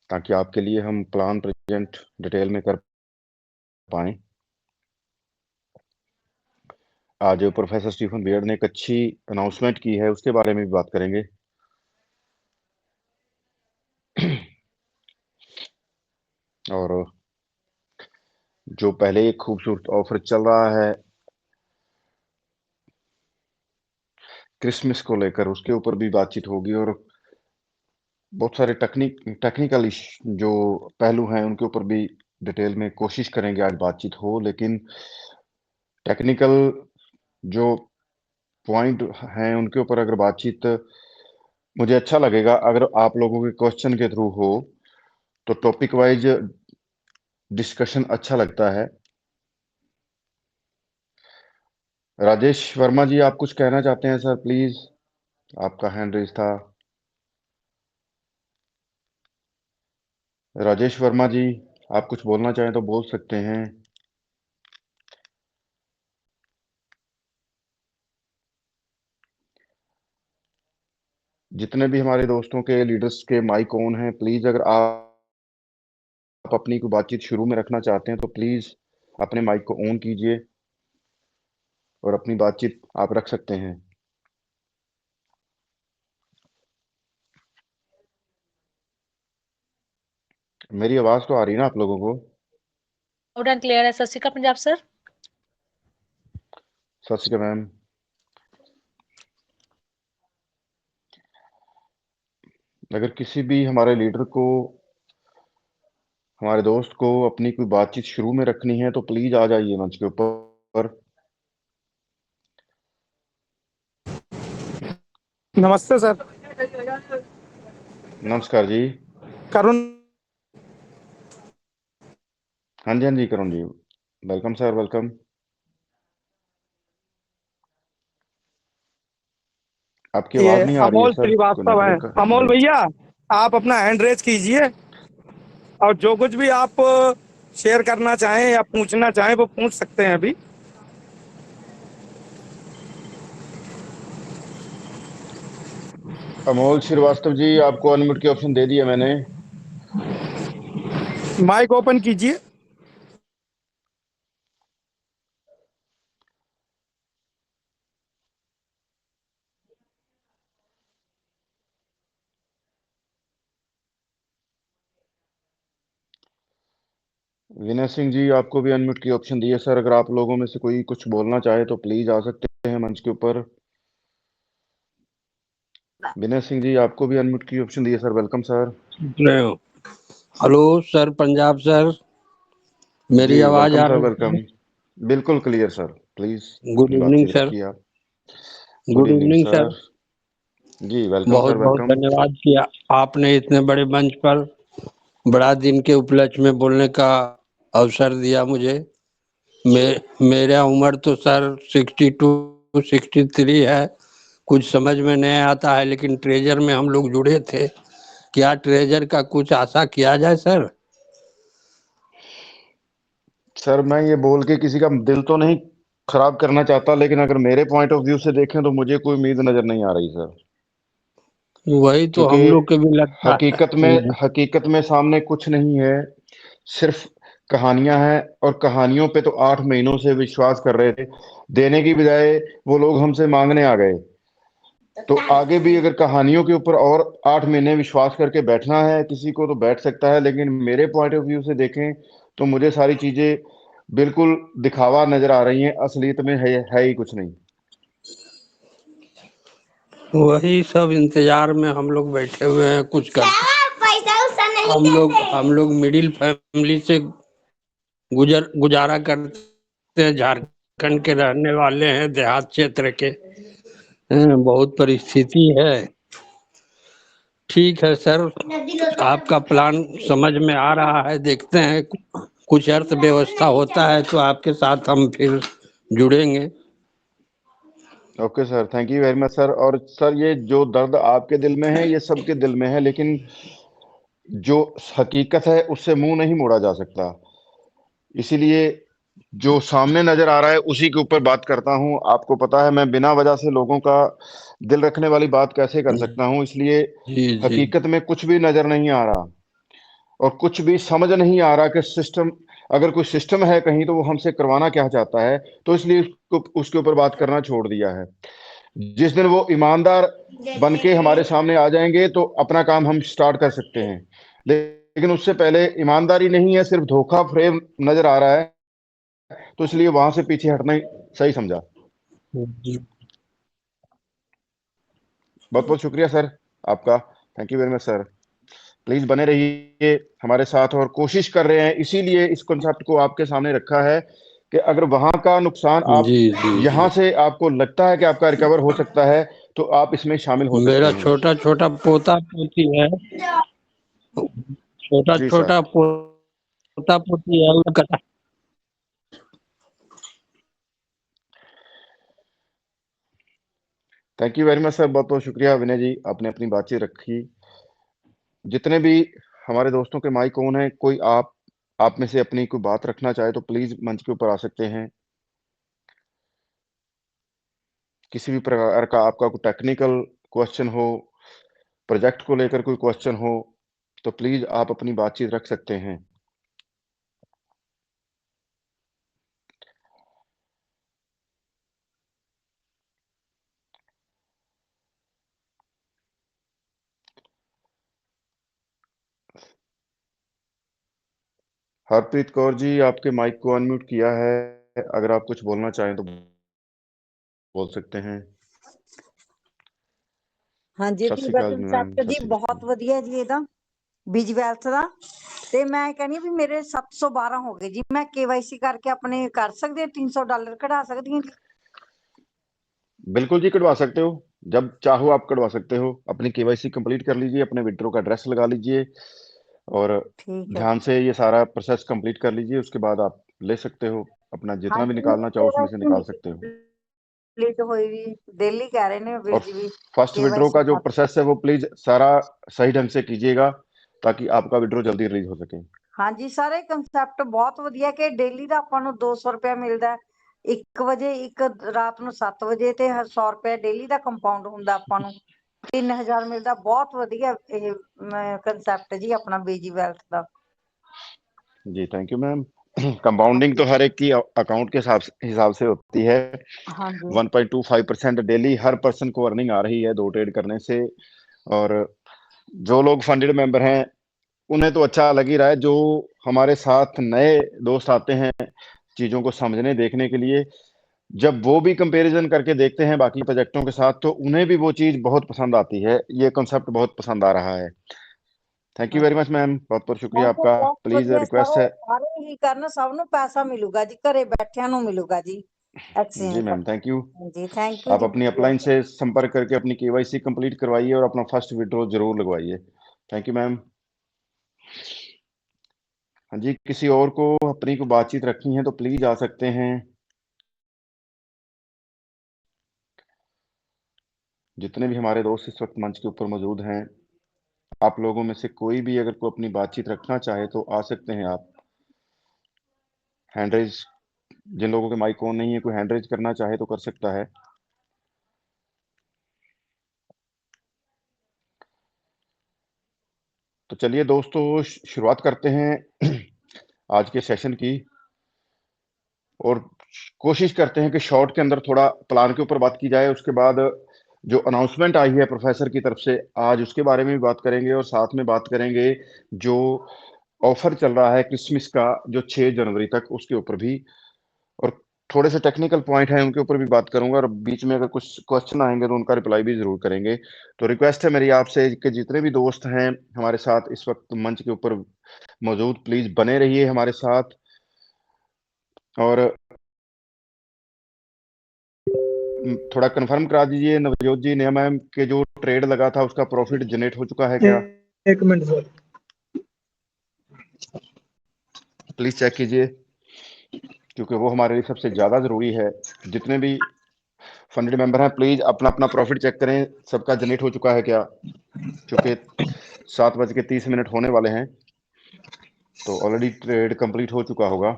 ताकि आपके लिए हम प्लान प्रेजेंट डिटेल में कर पाएँ। आज प्रोफेसर स्टीफन बियर्ड ने एक अच्छी अनाउंसमेंट की है, उसके बारे में भी बात करेंगे। और जो पहले एक खूबसूरत ऑफर चल रहा है क्रिसमस को लेकर, उसके ऊपर भी बातचीत होगी। और बहुत सारे टेक्निकल जो पहलू हैं उनके ऊपर भी डिटेल में कोशिश करेंगे आज बातचीत हो। लेकिन टेक्निकल जो पॉइंट हैं उनके ऊपर अगर बातचीत, मुझे अच्छा लगेगा अगर आप लोगों के क्वेश्चन के थ्रू हो, तो टॉपिक वाइज डिस्कशन अच्छा लगता है। राजेश वर्मा जी, आप कुछ कहना चाहते हैं सर? प्लीज, आपका हैंड रेज था। राजेश वर्मा जी, आप कुछ बोलना चाहें तो बोल सकते हैं। जितने भी हमारे दोस्तों के लीडर्स के माइक ऑन हैं, प्लीज अगर आप अपनी कोई बातचीत शुरू में रखना चाहते हैं तो प्लीज अपने माइक को ऑन कीजिए और अपनी बातचीत आप रख सकते हैं। मेरी आवाज तो आ रही है ना आप लोगों को? लाउड एंड क्लियर है। सत श्री अकाल पंजाब सर। सत श्री अकाल मैम। अगर किसी भी हमारे लीडर को, हमारे दोस्त को अपनी कोई बातचीत शुरू में रखनी है तो प्लीज आ जाइए मंच के ऊपर। नमस्ते सर। नमस्कार जी। करुण। हाँ जी, हाँ जी, करुण जी, वेलकम सर, वेलकम। आपकी ये आवाज नहीं आ रही है अमोल सर, कोई श्रीवास्तव है। नेटवर्क का अमोल जी। भैया, आप अपना हैंड रेज कीजिए और जो कुछ भी आप शेयर करना चाहें या पूछना चाहें वो पूछ सकते हैं अभी। अमोल श्रीवास्तव जी, आपको अनम्यूट की ऑप्शन दे दिया मैंने। माइक ओपन कीजिए। विनय सिंह जी, आपको भी अनम्यूट की ऑप्शन दी है सर। अगर आप लोगों में से कोई कुछ बोलना चाहे तो प्लीज आ सकते हैं मंच के ऊपर। विनय सिंह जी, आपको भी अनम्यूट की ऑप्शन दी है sir, welcome sir. Hello sir, Punjab sir, मेरी जी आवाज वेलकम आ सर, रही है? वेलकम। बिल्कुल क्लियर सर, प्लीज गुड अपनी इवनिंग बातचीत सर। रखिए आप। Good good evening evening sir. Sir. जी वेलकम बहुत सर, बहुत वेलकम। धन्यवाद किया आपने इतने बड़े मंच पर बड़ा दिन के उपलक्ष्य में बोलने का अवसर दिया मुझे। मेरा उम्र तो सर 62-63 है। कुछ समझ में नहीं आता है, लेकिन ट्रेजर में हम लोग जुड़े थे। क्या ट्रेजर का कुछ आशा किया जाए सर? सर मैं ये बोल के किसी का दिल तो नहीं खराब करना चाहता, लेकिन अगर मेरे पॉइंट ऑफ व्यू से देखें तो मुझे कोई उम्मीद नजर नहीं आ रही सर। वही तो क्योंकि हम लोग के भी लगता है। हकीकत में सामने कुछ नहीं है, सिर्फ कहानियां हैं। और कहानियों पे तो 8 महीनों से विश्वास कर रहे थे, देने की बजाय वो लोग हमसे मांगने आ गए। तो आगे भी अगर कहानियों के ऊपर और 8 महीने विश्वास करके बैठना है किसी को तो बैठ सकता है, लेकिन मेरे पॉइंट ऑफ व्यू से देखें तो मुझे सारी चीजें बिल्कुल दिखावा नजर आ रही हैं, असलियत में है ही कुछ नहीं। वही सब इंतजार में हम लोग बैठे हुए हैं। कुछ कर हम लोग मिडिल फैमिली से गुजारा करते हैं। झारखंड के रहने वाले हैं, देहात क्षेत्र के हैं। बहुत परिस्थिति है। ठीक है सर, आपका प्लान समझ में आ रहा है। देखते हैं कुछ अर्थव्यवस्था होता है तो आपके साथ हम फिर जुड़ेंगे। Okay sir, thank you very much sir. और सर, ये जो दर्द आपके दिल में है ये सबके दिल में है, लेकिन जो हकीकत है उससे मुंह नहीं मोड़ा जा सकता। इसीलिए जो सामने नजर आ रहा है उसी के ऊपर बात करता हूं। आपको पता है मैं बिना वजह से लोगों का दिल रखने वाली बात कैसे कर सकता हूं, इसलिए जी जी। हकीकत में कुछ भी नजर नहीं आ रहा। और कुछ भी समझ नहीं आ रहा कि सिस्टम, अगर कोई सिस्टम है कहीं तो वो हमसे करवाना क्या चाहता है, तो इसलिए उसके ऊपर बात करना छोड़ दिया है। जिस दिन वो ईमानदार बन के हमारे सामने आ जाएंगे तो अपना काम हम स्टार्ट कर सकते हैं, लेकिन उससे पहले ईमानदारी नहीं है, सिर्फ धोखा फ्रेब नजर आ रहा है, तो इसलिए वहां से पीछे हटना ही सही समझा। बहुत बहुत शुक्रिया सर आपका, thank you very much sir. Please बने रहिए हमारे साथ, और कोशिश कर रहे हैं, इसीलिए इस कॉन्सेप्ट को आपके सामने रखा है कि अगर वहां का नुकसान आप जी जी यहां जी। से आपको लगता है कि आपका रिकवर हो सकता है, तो आप इसमें शामिल हो सकते मेरा हैं। छोटा छोटा पोता पोती है, छोटा जी सर, छोटा पोता पोती है उनका। Thank you very much sir, बहुत बहुत शुक्रिया विनय जी, आपने अपनी बातचीत रखी। जितने भी हमारे दोस्तों के माइक ऑन है, कोई आप में से अपनी कोई बात रखना चाहे तो प्लीज मंच के ऊपर आ सकते हैं। किसी भी प्रकार का आपका कोई टेक्निकल क्वेश्चन हो, प्रोजेक्ट को लेकर कोई क्वेश्चन हो, तो प्लीज आप अपनी बातचीत रख सकते हैं। हरप्रीत कौर जी, आपके माइक को अनम्यूट किया है, अगर आप कुछ बोलना चाहें तो बोल सकते हैं। हाँ जी, सत ਟੀ श्री ਦਾ अकाल मैम, ਕਨਸੈਪਟ सत ਜੀ श्री ਬਹੁਤ अकाल। ਵਧੀਆ ਜੀ ਇਹਦਾ ਬਿਜ ਵੈਲਥ ਦਾ। ਤੇ ਮੈਂ ਕਹਿੰਦੀ ਹਾਂ ਵੀ ਮੇਰੇ 712 ਹੋ ਗਏ ਜੀ, ਮੈਂ KYC ਕਰਕੇ ਆਪਣੇ ਕਰ ਸਕਦੀ ਹਾਂ, $300 ਕਢਾ ਸਕਦੀ ਹਾਂ ਜੀ। बिल्कुल जी, कटवा सकते हो, जब चाहो आप कटवा सकते हो। अपनी केवाईसी कंप्लीट कर लीजिए, अपने विड्रो का एड्रेस लगा लीजिए, और ਠੀਕ ਹੈ ध्यान से ये सारा प्रोसेस कंप्लीट कर लीजिए, उसके बाद आप ले सकते हो अपना हाँ जितना भी जी, निकालना चाहो उसमें से KYC निकाल नहीं सकते हो। कंप्लीट हुई जी, डेली कह रहे ने वीर और जी भी फर्स्ट विड्रो KYC का जो कर। प्रोसेस है वो प्लीज सारा सही ढंग से कीजिएगा, ताकि आपका विड्रो जल्दी रिलीज हो सके। हाँ जी, ਸਾਰੇ ਕੰਸੈਪਟ ਬਹੁਤ ਵਧੀਆ ਕਿ ਡੇਲੀ ਦਾ ਆਪਾਂ ਨੂੰ 200 ਰੁਪਇਆ ਮਿਲਦਾ ਹੈ, 1 ਵਜੇ, ਇੱਕ ਰਾਤ ਨੂੰ 7 ਵਜੇ, ਤੇ 100 ਰੁਪਇਆ ਡੇਲੀ ਦਾ ਕੰਪਾਊਂਡ ਹੁੰਦਾ ਆਪਾਂ ਨੂੰ 3000 ਮਿਲਦਾ। ਬਹੁਤ ਵਧੀਆ ਇਹ ਕੰਸੈਪਟ ਜੀ ਆਪਣਾ ਬੀਜੀ ਵੈਲਥ ਦਾ। जी थैंक यू मैम। कंपाउंडिंग तो हर एक की अकाउंट के हिसाब से होती है। हाँ जी 1.25% डेली हर पर्सन को अर्निंग आ रही है 2 ट्रेड करने से, और जो लोग फंडेड मेंबर हैं उन्हें तो अच्छा लग ही रहा है। जो हमारे साथ नए दोस्त आते हैं चीजों को समझने देखने के लिए, जब वो भी कंपैरिजन करके देखते हैं बाकी प्रोजेक्टों के साथ, तो उन्हें भी वो चीज बहुत पसंद आती है, ये कॉन्सेप्ट बहुत पसंद आ रहा है। Thank you very much ma'am, बहुत बहुत शुक्रिया ਬਹੁਤ आपका। ਬਹੁਤ प्लीज ਵਧੀਆ ਸਰ, रिक्वेस्ट है। ਸਾਰੇ ਹੀ ਕਰਨ, ਸਭ ਨੂੰ ਪੈਸਾ ਮਿਲੂਗਾ ਜੀ, ਘਰੇ ਬੈਠਿਆਂ ਨੂੰ ਮਿਲੂਗਾ ਜੀ जी ਐਕਸਚੇंज मैम, ਦਾ। Thank you. जी थैंक यू आप जी। अपनी अपलाइन से संपर्क करके अपनी केवाईसी कंप्लीट करवाइए और अपना फर्स्ट विड्रॉ जरूर लगवाइए। Thank you ma'am. हाँ जी, किसी और को अपनी को बातचीत रखनी है तो प्लीज आ सकते हैं। जितने भी हमारे दोस्त इस वक्त मंच के ऊपर मौजूद हैं, आप लोगों में से कोई भी अगर कोई अपनी बातचीत रखना चाहे तो आ सकते हैं आप। हैंड रेज, जिन लोगों के माइक ऑन नहीं है, कोई हैंड रेज करना चाहे तो कर सकता है। तो चलिए दोस्तों, शुरुआत करते हैं आज के सेशन की, और कोशिश करते हैं कि शॉर्ट के अंदर थोड़ा प्लान के ऊपर बात की जाए। उसके बाद जो अनाउंसमेंट आई है प्रोफेसर की तरफ से आज, उसके बारे में भी बात करेंगे, और साथ में बात करेंगे जो ऑफर चल रहा है क्रिसमस का जो 6 जनवरी तक, उसके ऊपर भी, और थोड़े से टेक्निकल पॉइंट हैं उनके ऊपर भी बात करूंगा, और बीच में अगर कुछ क्वेश्चन आएंगे तो उनका रिप्लाई भी जरूर करेंगे। तो रिक्वेस्ट है मेरी आपसे कि जितने भी दोस्त हैं हमारे साथ इस वक्त मंच के ऊपर मौजूद, प्लीज बने रहिए हमारे साथ। और थोड़ा कंफर्म करा दीजिए नवजोत जी, नया मैम, के जो ट्रेड लगा था उसका प्रॉफिट जनरेट हो चुका है क्या? एक मिनट सर। प्लीज चेक कीजिए, क्योंकि वो हमारे लिए सबसे ज्यादा जरूरी है। जितने भी फंडेड मेंबर हैं प्लीज अपना अपना प्रॉफिट चेक करें, सबका जनरेट हो चुका है क्या, क्योंकि 7:30 होने वाले हैं, तो ऑलरेडी ट्रेड कंप्लीट हो चुका होगा।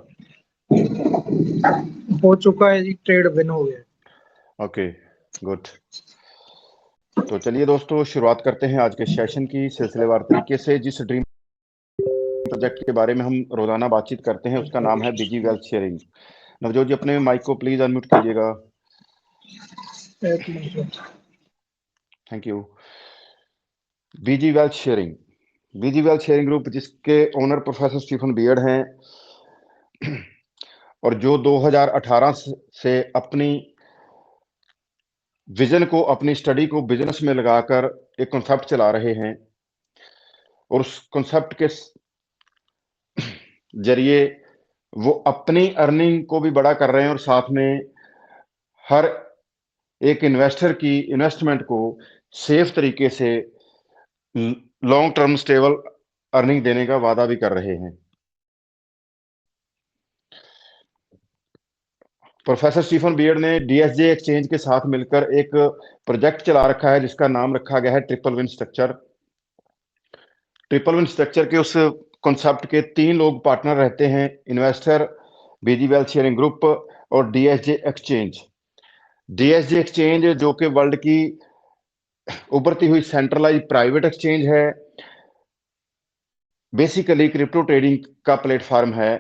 हो चुका है जी, ट्रेड विन हो गया। Okay good. तो चलिए दोस्तों, शुरुआत करते हैं आज के सेशन की सिलसिलेवार तरीके से। जिस ड्रीम प्रोजेक्ट के बारे में हम रोजाना बातचीत करते हैं, उसका नाम है BG wealth sharing. Navjot ji अपने माइक को प्लीज अनम्यूट कीजिएगा। Thank you. BG wealth sharing, BG wealth sharing group जिसके ओनर प्रोफेसर स्टीफन बियर्ड हैं और जो 2018 से अपनी विजन को, अपनी स्टडी को बिजनेस में लगाकर एक कॉन्सेप्ट चला रहे हैं और उस कॉन्सेप्ट के जरिए वो अपनी अर्निंग को भी बड़ा कर रहे हैं और साथ में हर एक इन्वेस्टर की इन्वेस्टमेंट को सेफ तरीके से लॉन्ग टर्म स्टेबल अर्निंग देने का वादा भी कर रहे हैं। प्रोफेसर स्टीफन बियर्ड ने डीएसजे एक्सचेंज के साथ मिलकर एक प्रोजेक्ट चला रखा है जिसका नाम रखा गया है triple win structure. Triple win structure के उस कॉन्सेप्ट के 3 लोग पार्टनर रहते हैं, इन्वेस्टर, बीजी वेल्थ शेयरिंग ग्रुप और डीएसजे एक्सचेंज। डीएसजे एक्सचेंज जो कि वर्ल्ड की उभरती हुई सेंट्रलाइज प्राइवेट एक्सचेंज है, बेसिकली क्रिप्टो ट्रेडिंग का प्लेटफॉर्म है।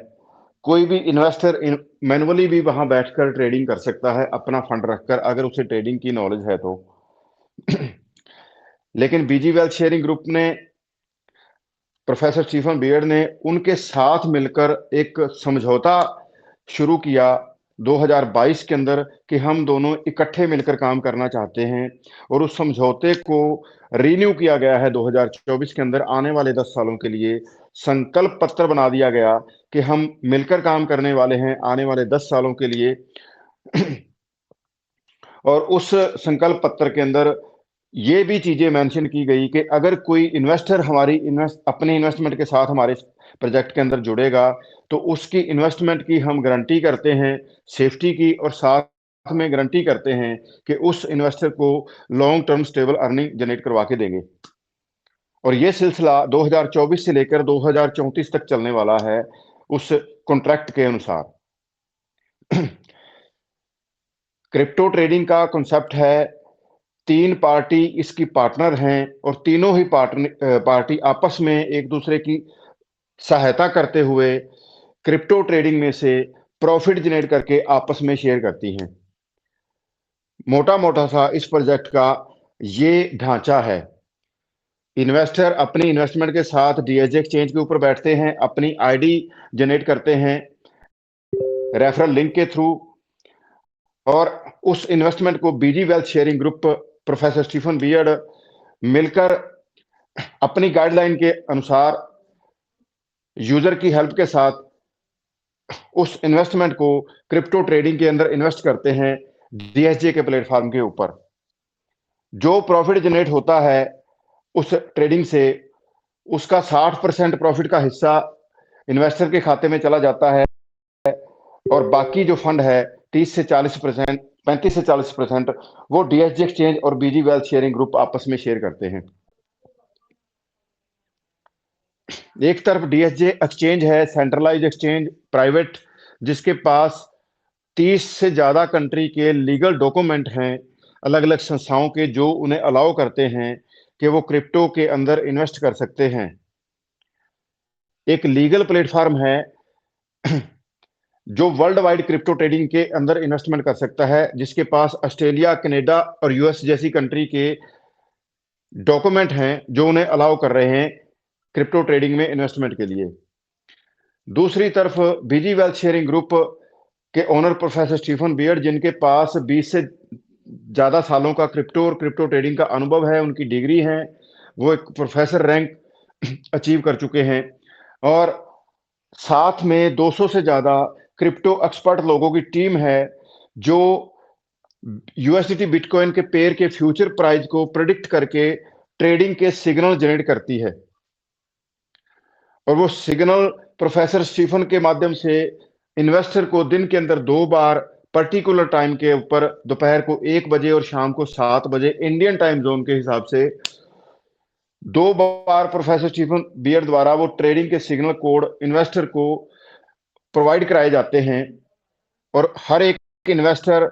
कोई भी इन्वेस्टर मैनुअली भी वहां बैठकर ट्रेडिंग कर सकता है अपना फंड रखकर, अगर उसे ट्रेडिंग की नॉलेज है तो। लेकिन बीजी वेल्थ शेयरिंग ग्रुप ने, प्रोफेसर स्टीफन बियर्ड ने उनके साथ मिलकर एक समझौता शुरू किया 2022 के अंदर कि हम दोनों इकट्ठे मिलकर काम करना चाहते हैं और उस समझौते को रिन्यू किया गया है 2024 के अंदर। आने वाले 10 सालों के लिए संकल्प पत्र बना दिया गया कि हम मिलकर काम करने वाले हैं आने वाले 10 सालों के लिए। और उस संकल्प पत्र के अंदर ये भी चीजें मेंशन की गई कि अगर कोई इन्वेस्टर अपने इन्वेस्टमेंट के साथ हमारे प्रोजेक्ट के अंदर जुड़ेगा तो उसकी इन्वेस्टमेंट की हम गारंटी करते हैं, सेफ्टी की, और साथ में गारंटी करते हैं कि उस इन्वेस्टर को long term stable earning generate करवा के देंगे। और ये सिलसिला 2024 से लेकर 2034 तक चलने वाला है उस कॉन्ट्रैक्ट के अनुसार। क्रिप्टो ट्रेडिंग का कॉन्सेप्ट है, 3 पार्टी इसकी पार्टनर हैं और तीनों ही पार्टी आपस में एक दूसरे की सहायता करते हुए क्रिप्टो ट्रेडिंग में से प्रॉफिट जनरेट करके आपस में शेयर करती हैं। मोटा मोटा सा इस प्रोजेक्ट का ये ढांचा है। इन्वेस्टर अपनी इन्वेस्टमेंट के साथ डीएसजे एक्सचेंज के ऊपर बैठते हैं, अपनी आईडी जनरेट करते हैं रेफरल लिंक के थ्रू, और उस इन्वेस्टमेंट को BG wealth sharing group professor Stephen Beard मिलकर अपनी गाइडलाइन के अनुसार यूजर की हेल्प के साथ उस इन्वेस्टमेंट को क्रिप्टो ट्रेडिंग के अंदर इन्वेस्ट करते हैं डीएसजे के प्लेटफॉर्म के ऊपर। जो प्रॉफिट जनरेट होता है उस ट्रेडिंग से, उसका 60% प्रॉफिट का हिस्सा इन्वेस्टर के खाते में चला जाता है और बाकी जो फंड है 35 से 40% वो डीएसजे एक्सचेंज और बीजी वेल्थ शेयरिंग ग्रुप आपस में शेयर करते हैं। एक तरफ डीएसजे एक्सचेंज है, सेंट्रलाइज एक्सचेंज, प्राइवेट, जिसके पास 30 से ज्यादा कंट्री के लीगल डॉक्यूमेंट हैं अलग अलग संस्थाओं के, जो उन्हें अलाउ करते हैं कि वो क्रिप्टो के अंदर इन्वेस्ट कर सकते हैं। एक लीगल प्लेटफॉर्म है जो वर्ल्ड वाइड क्रिप्टो ट्रेडिंग के अंदर इन्वेस्टमेंट कर सकता है, जिसके पास ऑस्ट्रेलिया, कनाडा और यूएस जैसी कंट्री के डॉक्यूमेंट हैं जो उन्हें अलाउ कर रहे हैं क्रिप्टो ट्रेडिंग में इन्वेस्टमेंट के लिए। दूसरी तरफ बीजी वेल्थ शेयरिंग ग्रुप के ओनर प्रोफेसर स्टीफन बियर्ड, जिनके पास 20 से ज्यादा सालों का क्रिप्टो और क्रिप्टो ट्रेडिंग का अनुभव है, उनकी डिग्री है, वो एक प्रोफेसर रैंक अचीव कर चुके हैं, और साथ में 200 से ज्यादा क्रिप्टो एक्सपर्ट लोगों की टीम है जो यूएसडीटी बिटकॉइन के पेयर के फ्यूचर प्राइस को प्रेडिक्ट करके ट्रेडिंग के सिग्नल जनरेट करती है। और वो सिग्नल प्रोफेसर स्टीफन के माध्यम से इन्वेस्टर को दिन के अंदर 2 बार पर्टिकुलर टाइम के ऊपर, दोपहर को 1 बजे और शाम को 7 बजे इंडियन टाइम जोन के हिसाब से 2 बार प्रोफेसर स्टीफन बियर्ड द्वारा वो ट्रेडिंग के सिग्नल कोड इन्वेस्टर को प्रोवाइड कराए जाते हैं। और हर एक इन्वेस्टर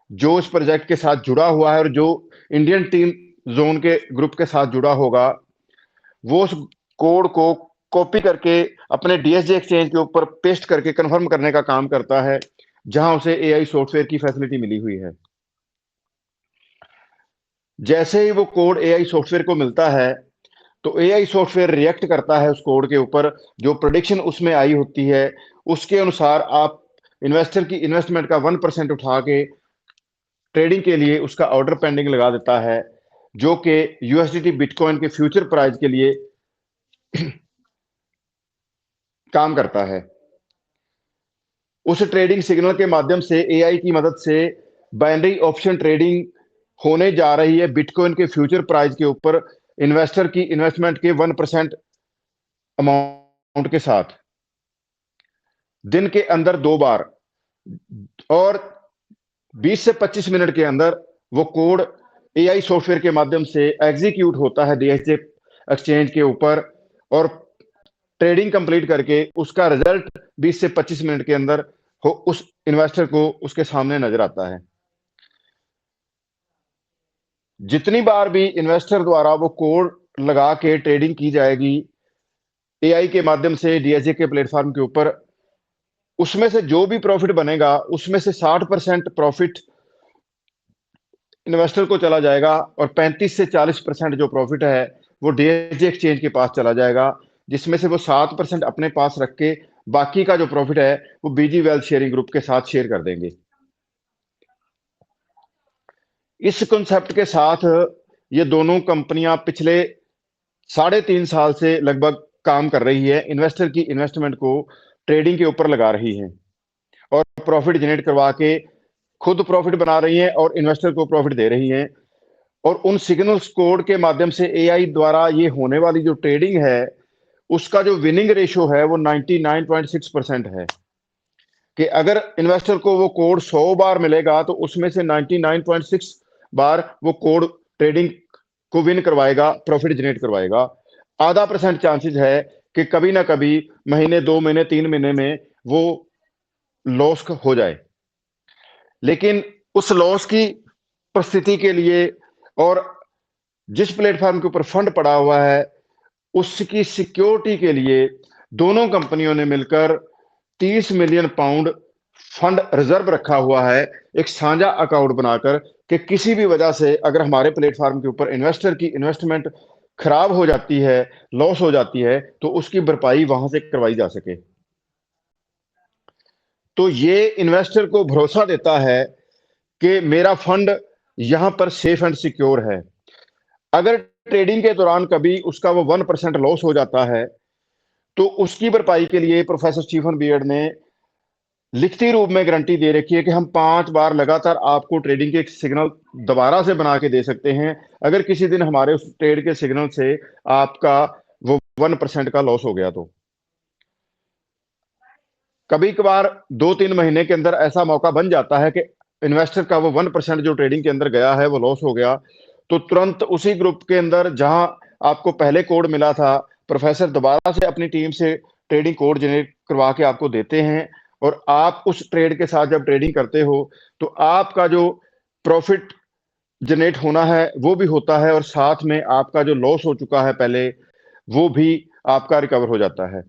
जो इस प्रोजेक्ट के साथ जुड़ा हुआ है और जो इंडियन टीम जोन के ग्रुप के साथ जुड़ा होगा, वो उस कोड को कॉपी करके अपने डीएसजे एक्सचेंज के ऊपर पेस्ट करके कंफर्म करने का काम करता है, जहां उसे एआई सॉफ्टवेयर की फैसिलिटी मिली हुई है। जैसे ही वो कोड एआई सॉफ्टवेयर को मिलता है, तो एआई सॉफ्टवेयर रिएक्ट करता है उस कोड के ऊपर, जो प्रेडिक्शन उसमें आई होती है उसके अनुसार आप इन्वेस्टर की इन्वेस्टमेंट का 1% उठा के ट्रेडिंग के लिए उसका ऑर्डर पेंडिंग लगा देता है, जो कि यूएसडीटी बिटकॉइन के फ्यूचर प्राइस के लिए काम करता है। उस ट्रेडिंग सिग्नल के माध्यम से एआई की मदद से बाइनरी ऑप्शन ट्रेडिंग होने जा रही है बिटकॉइन के फ्यूचर प्राइस के ऊपर इन्वेस्टर की इन्वेस्टमेंट के 1% अमाउंट के साथ, दिन के अंदर 2 बार, और 20 से 25 मिनट के अंदर वो कोड एआई सॉफ्टवेयर के माध्यम से एग्जीक्यूट होता है डीएसजे एक्सचेंज के ऊपर, और ट्रेडिंग कंप्लीट करके उसका रिजल्ट 20 से 25 मिनट के अंदर उस इन्वेस्टर को उसके सामने नजर आता है। जितनी बार भी इन्वेस्टर द्वारा वो कोड लगा के ट्रेडिंग की जाएगी एआई के माध्यम से डीएसजे के प्लेटफॉर्म के ऊपर, उसमें से जो भी प्रॉफिट बनेगा उसमें से 60% प्रॉफिट इन्वेस्टर को चला जाएगा, और 35 से 40% जो प्रॉफिट है वो डीएसजे एक्सचेंज के पास चला जाएगा, जिसमें से वो 7% अपने पास रख के बाकी का जो प्रॉफिट है वो बीजी वेल्थ शेयरिंग ग्रुप के साथ शेयर कर देंगे। इस कॉन्सेप्ट के साथ ये दोनों कंपनियां पिछले 3.5 साल से लगभग काम कर रही है, इन्वेस्टर की इन्वेस्टमेंट को ट्रेडिंग के ऊपर लगा रही हैं और प्रॉफिट जनरेट करवा के खुद प्रॉफिट बना रही हैं और इन्वेस्टर को प्रॉफिट दे रही हैं। और उन सिग्नल्स कोड के माध्यम से एआई द्वारा ये होने वाली जो ट्रेडिंग है उसका जो विनिंग रेशियो है वो 99.6% है, कि अगर इन्वेस्टर को वो कोड 100 बार मिलेगा तो उसमें से 99.6 बार वो कोड ट्रेडिंग को विन करवाएगा, प्रॉफिट जनरेट करवाएगा। आधा % चांसेस है कि कभी ना कभी महीने, 2 महीने, 3 महीने में वो लॉस हो जाए, लेकिन उस लॉस की परिस्थिति के लिए और जिस प्लेटफॉर्म के ऊपर फंड पड़ा हुआ है उसकी सिक्योरिटी के लिए दोनों कंपनियों ने मिलकर 30 मिलियन पाउंड फंड रिजर्व रखा हुआ है, एक साझा अकाउंट बनाकर, कि किसी भी वजह से अगर हमारे प्लेटफॉर्म के ऊपर इन्वेस्टर की इन्वेस्टमेंट खराब हो जाती है, लॉस हो जाती है, तो उसकी भरपाई वहां से करवाई जा सके। तो ये इन्वेस्टर को भरोसा देता है कि मेरा फंड यहां पर सेफ एंड सिक्योर है। अगर ट्रेडिंग के दौरान कभी उसका वो 1% लॉस हो जाता है तो उसकी भरपाई के लिए प्रोफेसर स्टीफन बियर्ड ने लिखती रूप में गारंटी दे रखी है कि हम 5 बार लगातार आपको ट्रेडिंग के सिग्नल दोबारा से बना के दे सकते हैं, अगर किसी दिन हमारे उस ट्रेड के सिग्नल से आपका वो 1% का लॉस हो गया तो। कभी कभार 2-3 महीने के अंदर ऐसा मौका बन जाता है कि इन्वेस्टर का वो 1% जो ट्रेडिंग के अंदर गया है वो लॉस हो गया, तो तुरंत उसी ग्रुप के अंदर जहां आपको पहले कोड मिला था, प्रोफेसर दोबारा से अपनी टीम से ट्रेडिंग कोड जनरेट करवा के आपको देते हैं, और आप उस ट्रेड के साथ जब ट्रेडिंग करते हो तो आपका जो प्रॉफिट जनरेट होना है वो भी होता है, और साथ में आपका जो लॉस हो चुका है पहले वो भी आपका रिकवर हो जाता है।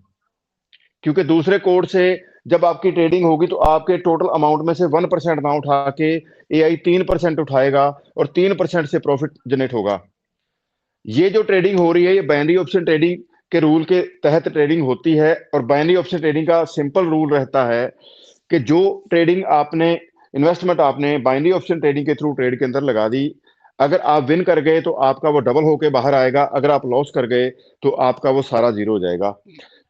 क्योंकि दूसरे कोड से जब आपकी ट्रेडिंग होगी तो आपके टोटल अमाउंट में से 1% ना उठा के एआई 3% उठाएगा और 3% से प्रॉफिट जनरेट होगा। ये जो ट्रेडिंग हो रही है ये बाइनरी ऑप्शन ट्रेडिंग के रूल के तहत ट्रेडिंग होती है, और बाइनरी ऑप्शन ट्रेडिंग का सिंपल रूल रहता है कि जो ट्रेडिंग आपने इन्वेस्टमेंट आपने बाइनरी ऑप्शन ट्रेडिंग के थ्रू ट्रेड के अंदर लगा दी, अगर आप विन कर गए तो आपका वो डबल होके बाहर आएगा, अगर आप लॉस कर गए तो आपका वो सारा जीरो हो जाएगा।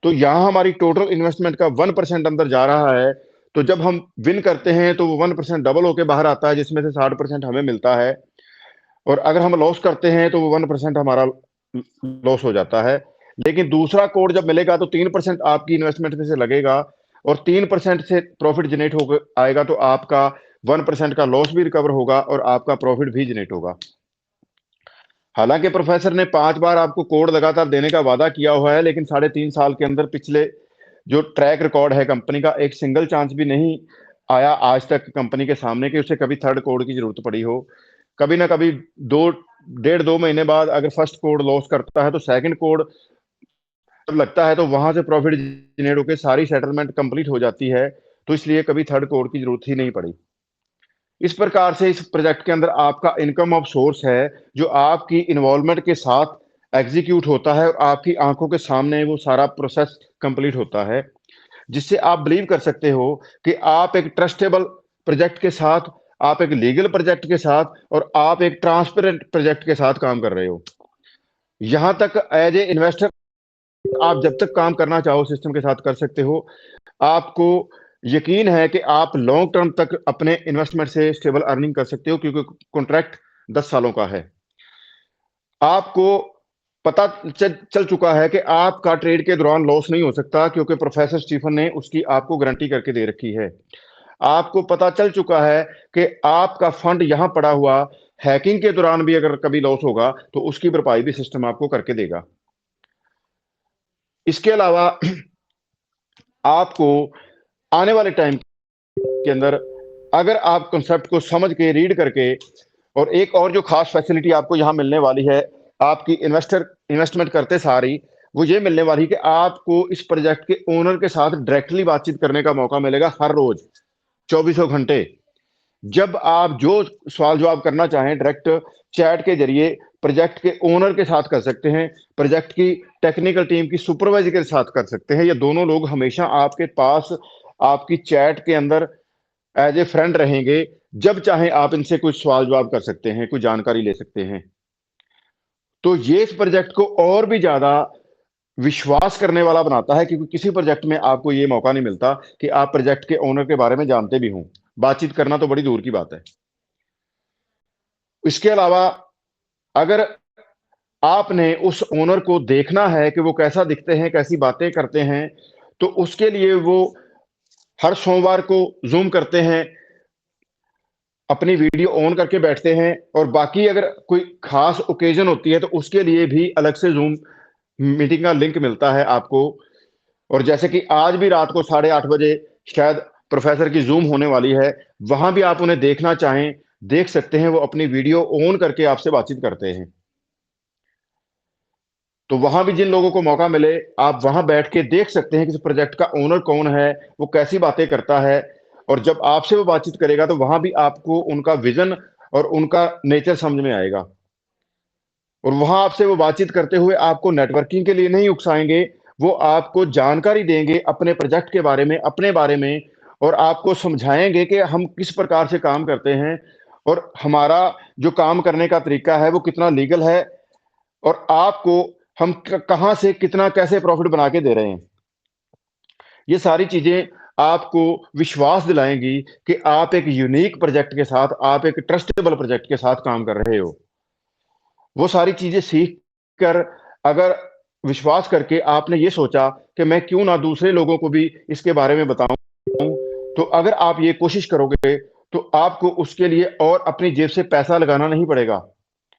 तो यहाँ हमारी टोटल इन्वेस्टमेंट का 1% अंदर जा रहा है, तो जब हम विन करते हैं तो वो 1% डबल होके बाहर आता है, जिसमें से 60% हमें मिलता है, और अगर हम लॉस करते हैं तो वो 1% हमारा लॉस हो जाता है। लेकिन दूसरा कोड जब मिलेगा तो 3% आपकी इन्वेस्टमेंट में से लगेगा और 3% से प्रॉफिट जनरेट हो आएगा, तो आपका 1% का लॉस भी रिकवर होगा और आपका प्रॉफिट भी जनरेट होगा। हालांकि प्रोफेसर ने 5 बार आपको कोड लगातार देने का वादा किया हुआ है, लेकिन 3.5 साल के अंदर पिछले जो ट्रैक रिकॉर्ड है कंपनी का, एक सिंगल चांस भी नहीं आया आज तक कंपनी के सामने कि उसे कभी थर्ड कोड की जरूरत पड़ी हो। कभी ना कभी 1.5-2 महीने बाद अगर फर्स्ट कोड लॉस करता है तो सेकंड कोड लगता है तो वहां से प्रॉफिट जनरेट होकर सारी सेटलमेंट कंप्लीट हो जाती है, तो इसलिए कभी थर्ड कोड की जरूरत ही नहीं पड़ी। इस प्रकार से इस प्रोजेक्ट के अंदर आपका इनकम ऑफ सोर्स है जो आपकी इन्वॉल्वमेंट के साथ एग्जीक्यूट होता है और आपकी आंखों के सामने वो सारा प्रोसेस कंप्लीट होता है, जिससे आप बिलीव कर सकते हो कि आप एक ट्रस्टेबल प्रोजेक्ट के साथ, आप एक लीगल प्रोजेक्ट के साथ और आप एक ट्रांसपेरेंट प्रोजेक्ट के साथ काम कर रहे हो। यहां तक एज ए इन्वेस्टर आप जब तक काम करना चाहो सिस्टम के साथ कर सकते हो। आपको यकीन है कि आप लॉन्ग टर्म तक अपने इन्वेस्टमेंट से स्टेबल अर्निंग कर सकते हो, क्योंकि कॉन्ट्रैक्ट 10 सालों का है। आपको पता चल चुका है कि आपका ट्रेड के दौरान लॉस नहीं हो सकता, क्योंकि प्रोफेसर स्टीफन ने उसकी आपको गारंटी करके दे रखी है। आपको पता चल चुका है कि आपका फंड यहां पड़ा हुआ हैकिंग के दौरान भी अगर कभी लॉस होगा तो उसकी भरपाई भी सिस्टम आपको करके देगा। इसके अलावा आपको आने वाले टाइम के अंदर अगर आप कॉन्सेप्ट को समझ के रीड करके, और एक और जो खास फैसिलिटी आपको यहां मिलने वाली है आपकी इन्वेस्टमेंट करते सारी, वो ये मिलने वाली है कि आपको इस प्रोजेक्ट के ओनर के साथ डायरेक्टली बातचीत करने का मौका मिलेगा हर रोज 24 घंटे। जब आप जो सवाल जवाब करना चाहें डायरेक्ट चैट के जरिए प्रोजेक्ट के ओनर के साथ कर सकते हैं, प्रोजेक्ट की टेक्निकल टीम की सुपरवाइजर के साथ कर सकते हैं। ये दोनों लोग हमेशा आपके पास आपकी चैट के अंदर एज ए फ्रेंड रहेंगे। जब चाहे आप इनसे कुछ सवाल जवाब कर सकते हैं, कुछ जानकारी ले सकते हैं। तो ये इस प्रोजेक्ट को और भी ज्यादा विश्वास करने वाला बनाता है, क्योंकि किसी प्रोजेक्ट में आपको ये मौका नहीं मिलता कि आप प्रोजेक्ट के ओनर के बारे में जानते भी हों। बातचीत करना तो बड़ी दूर की बात है। इसके अलावा अगर आपने उस ओनर को देखना है कि वो कैसा दिखते हैं, कैसी बातें करते हैं, तो उसके लिए वो हर सोमवार को जूम करते हैं, अपनी वीडियो ऑन करके बैठते हैं, और बाकी अगर कोई खास ओकेजन होती है तो उसके लिए भी अलग से जूम मीटिंग का लिंक मिलता है आपको। और जैसे कि आज भी रात को 8:30 बजे शायद प्रोफेसर की जूम होने वाली है, वहां भी आप उन्हें देखना चाहें देख सकते हैं। वो अपनी वीडियो ऑन करके आपसे बातचीत करते हैं। तो वहां भी जिन लोगों को मौका मिले आप वहां बैठ के देख सकते हैं कि इस प्रोजेक्ट का ओनर कौन है, वो कैसी बातें करता है। और जब आपसे वो बातचीत करेगा तो वहां भी आपको उनका विजन और उनका नेचर समझ में आएगा। और वहां आपसे वो बातचीत करते हुए आपको नेटवर्किंग के लिए नहीं उकसाएंगे, वो आपको जानकारी देंगे अपने प्रोजेक्ट के बारे में, अपने बारे में, और आपको समझाएंगे कि हम किस प्रकार से काम करते हैं और हमारा जो काम करने का तरीका है वो कितना लीगल है, और आपको हम कहां से कितना कैसे प्रॉफिट बना के दे रहे हैं। ये सारी चीजें आपको विश्वास दिलाएंगी कि आप एक यूनिक प्रोजेक्ट के साथ, आप एक ट्रस्टेबल प्रोजेक्ट के साथ काम कर रहे हो। वो सारी चीजें सीख कर अगर विश्वास करके आपने ये सोचा कि मैं क्यों ना दूसरे लोगों को भी इसके बारे में बताऊं, तो अगर आप ये कोशिश करोगे तो आपको उसके लिए और अपनी जेब से पैसा लगाना नहीं पड़ेगा,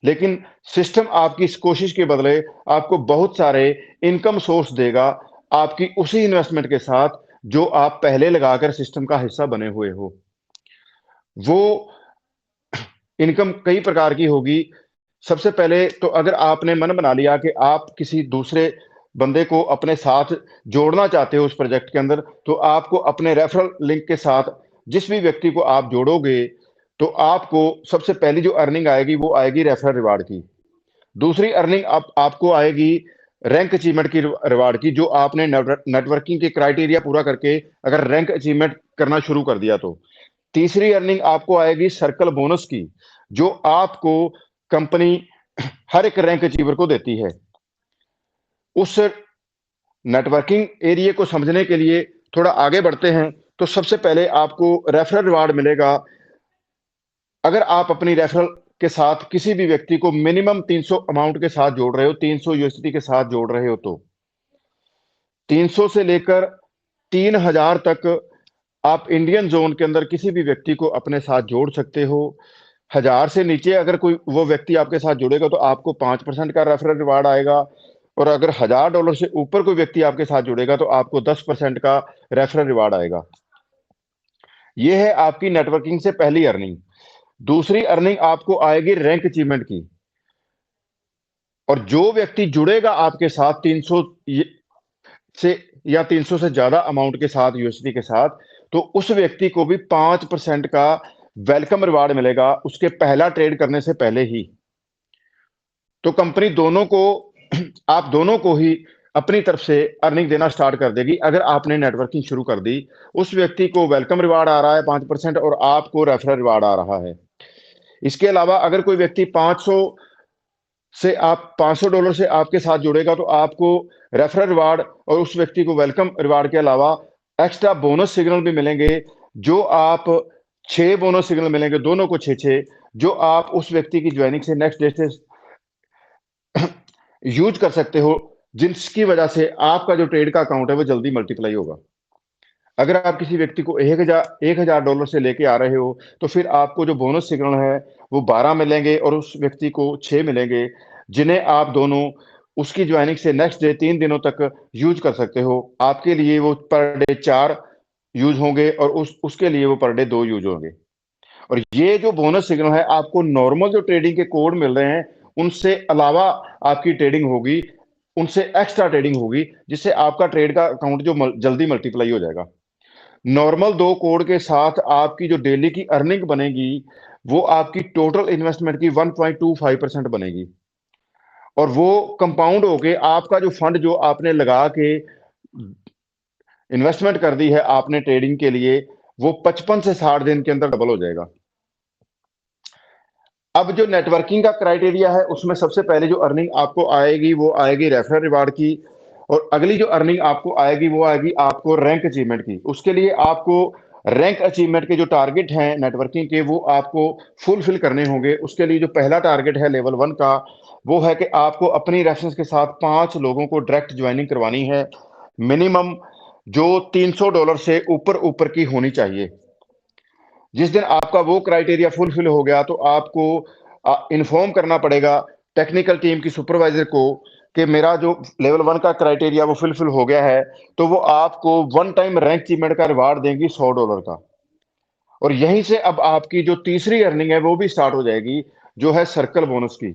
लेकिन सिस्टम आपकी इस कोशिश के बदले आपको बहुत सारे इनकम सोर्स देगा आपकी उसी इन्वेस्टमेंट के साथ जो आप पहले लगाकर सिस्टम का हिस्सा बने हुए हो। वो इनकम कई प्रकार की होगी। सबसे पहले तो अगर आपने मन बना लिया कि आप किसी दूसरे बंदे को अपने साथ जोड़ना चाहते हो उस प्रोजेक्ट के अंदर, तो आपको अपने रेफरल लिंक के साथ जिस भी व्यक्ति को आप जोड़ोगे तो आपको सबसे पहली जो अर्निंग आएगी वो आएगी रेफरल रिवार्ड की। दूसरी अर्निंग आपको आएगी रैंक अचीवमेंट की रिवार्ड की, जो आपने नेटवर्किंग के क्राइटेरिया पूरा करके अगर रैंक अचीवमेंट करना शुरू कर दिया तो। तीसरी अर्निंग आपको आएगी सर्कल बोनस की, जो आपको कंपनी हर एक रैंक अचीवर को देती है। उस नेटवर्किंग एरिया को समझने के लिए थोड़ा आगे बढ़ते हैं। तो सबसे पहले आपको रेफरल रिवार्ड मिलेगा अगर आप अपनी रेफरल के साथ किसी भी व्यक्ति को मिनिमम 300 अमाउंट के साथ जोड़ रहे हो, 300 यूएसडी के साथ जोड़ रहे हो, तो 300 से लेकर 3000 तक आप इंडियन जोन के अंदर किसी भी व्यक्ति को अपने साथ जोड़ सकते हो। 1000 से नीचे अगर कोई वो व्यक्ति आपके साथ जुड़ेगा तो आपको 5% का रेफरल रिवार्ड आएगा, और अगर $1000 से ऊपर कोई व्यक्ति आपके साथ जुड़ेगा तो आपको 10% का रेफरल रिवार्ड आएगा। यह है आपकी नेटवर्किंग से पहली अर्निंग। दूसरी अर्निंग आपको आएगी रैंक अचीवमेंट की, और जो व्यक्ति जुड़ेगा आपके साथ 300 से या 300 से ज्यादा अमाउंट के साथ यूएसडी के साथ, तो उस व्यक्ति को भी 5% का वेलकम रिवार्ड मिलेगा उसके पहला ट्रेड करने से पहले ही। तो कंपनी दोनों को आप दोनों को ही अपनी तरफ से अर्निंग देना स्टार्ट कर देगी। अगर आपने नेटवर्किंग शुरू कर दी, उस व्यक्ति को वेलकम रिवार्ड आ रहा है 5% और आपको रेफरल रिवार्ड आ रहा है। इसके अलावा अगर कोई व्यक्ति $500 से आपके साथ जुड़ेगा तो आपको रेफरल रिवार्ड और उस व्यक्ति को वेलकम रिवार्ड के अलावा एक्स्ट्रा बोनस सिग्नल भी मिलेंगे, जो आप 6 बोनस सिग्नल मिलेंगे, दोनों को 6-6, जो आप उस व्यक्ति की ज्वाइनिंग से नेक्स्ट डे से यूज कर सकते हो, जिसकी वजह से आपका जो ट्रेड का अकाउंट है वो जल्दी मल्टीप्लाई होगा। अगर आप किसी व्यक्ति को $1000 से लेके आ रहे हो तो फिर आपको जो बोनस सिग्नल है वो 12 मिलेंगे और उस व्यक्ति को 6 मिलेंगे, जिन्हें आप दोनों उसकी ज्वाइनिंग से नेक्स्ट डे 3 दिनों तक यूज कर सकते हो। आपके लिए वो पर डे 4 यूज होंगे और उसके लिए वो पर डे 2 यूज होंगे। और ये जो बोनस सिग्नल है आपको नॉर्मल जो ट्रेडिंग के कोड मिल रहे हैं उनसे अलावा आपकी ट्रेडिंग होगी, उनसे एक्स्ट्रा ट्रेडिंग होगी, जिससे आपका ट्रेड का अकाउंट जो जल्दी मल्टीप्लाई हो जाएगा। नॉर्मल 2 कोड के साथ आपकी जो डेली की अर्निंग बनेगी वो आपकी टोटल इन्वेस्टमेंट की 1.25% बनेगी और वो कंपाउंड होके आपका जो फंड जो आपने लगा के इन्वेस्टमेंट कर दी है आपने ट्रेडिंग के लिए, वो 55 से 60 दिन के अंदर डबल हो जाएगा। अब जो नेटवर्किंग का क्राइटेरिया है उसमें सबसे पहले जो अर्निंग आपको आएगी वो आएगी रेफरल रिवार्ड की, और अगली जो अर्निंग आपको आएगी वो आएगी आपको रैंक अचीवमेंट की। उसके लिए आपको रैंक अचीवमेंट के जो टारगेट हैं नेटवर्किंग के वो आपको फुलफिल करने होंगे। उसके लिए जो पहला टारगेट है लेवल 1 का वो है कि आपको अपनी रेफरेंस के साथ 5 लोगों को डायरेक्ट ज्वाइनिंग करवानी है, मिनिमम जो $300 से ऊपर की होनी चाहिए। जिस दिन आपका वो क्राइटेरिया फुलफिल हो गया तो आपको इन्फॉर्म करना पड़ेगा टेक्निकल टीम की सुपरवाइजर को कि मेरा जो लेवल 1 का क्राइटेरिया वो फुलफिल हो गया है, तो वो आपको वन टाइम रैंक अचीवमेंट का रिवार्ड देंगी $100 का। और यहीं से अब आपकी जो तीसरी अर्निंग है वो भी स्टार्ट हो जाएगी, जो है सर्कल बोनस की।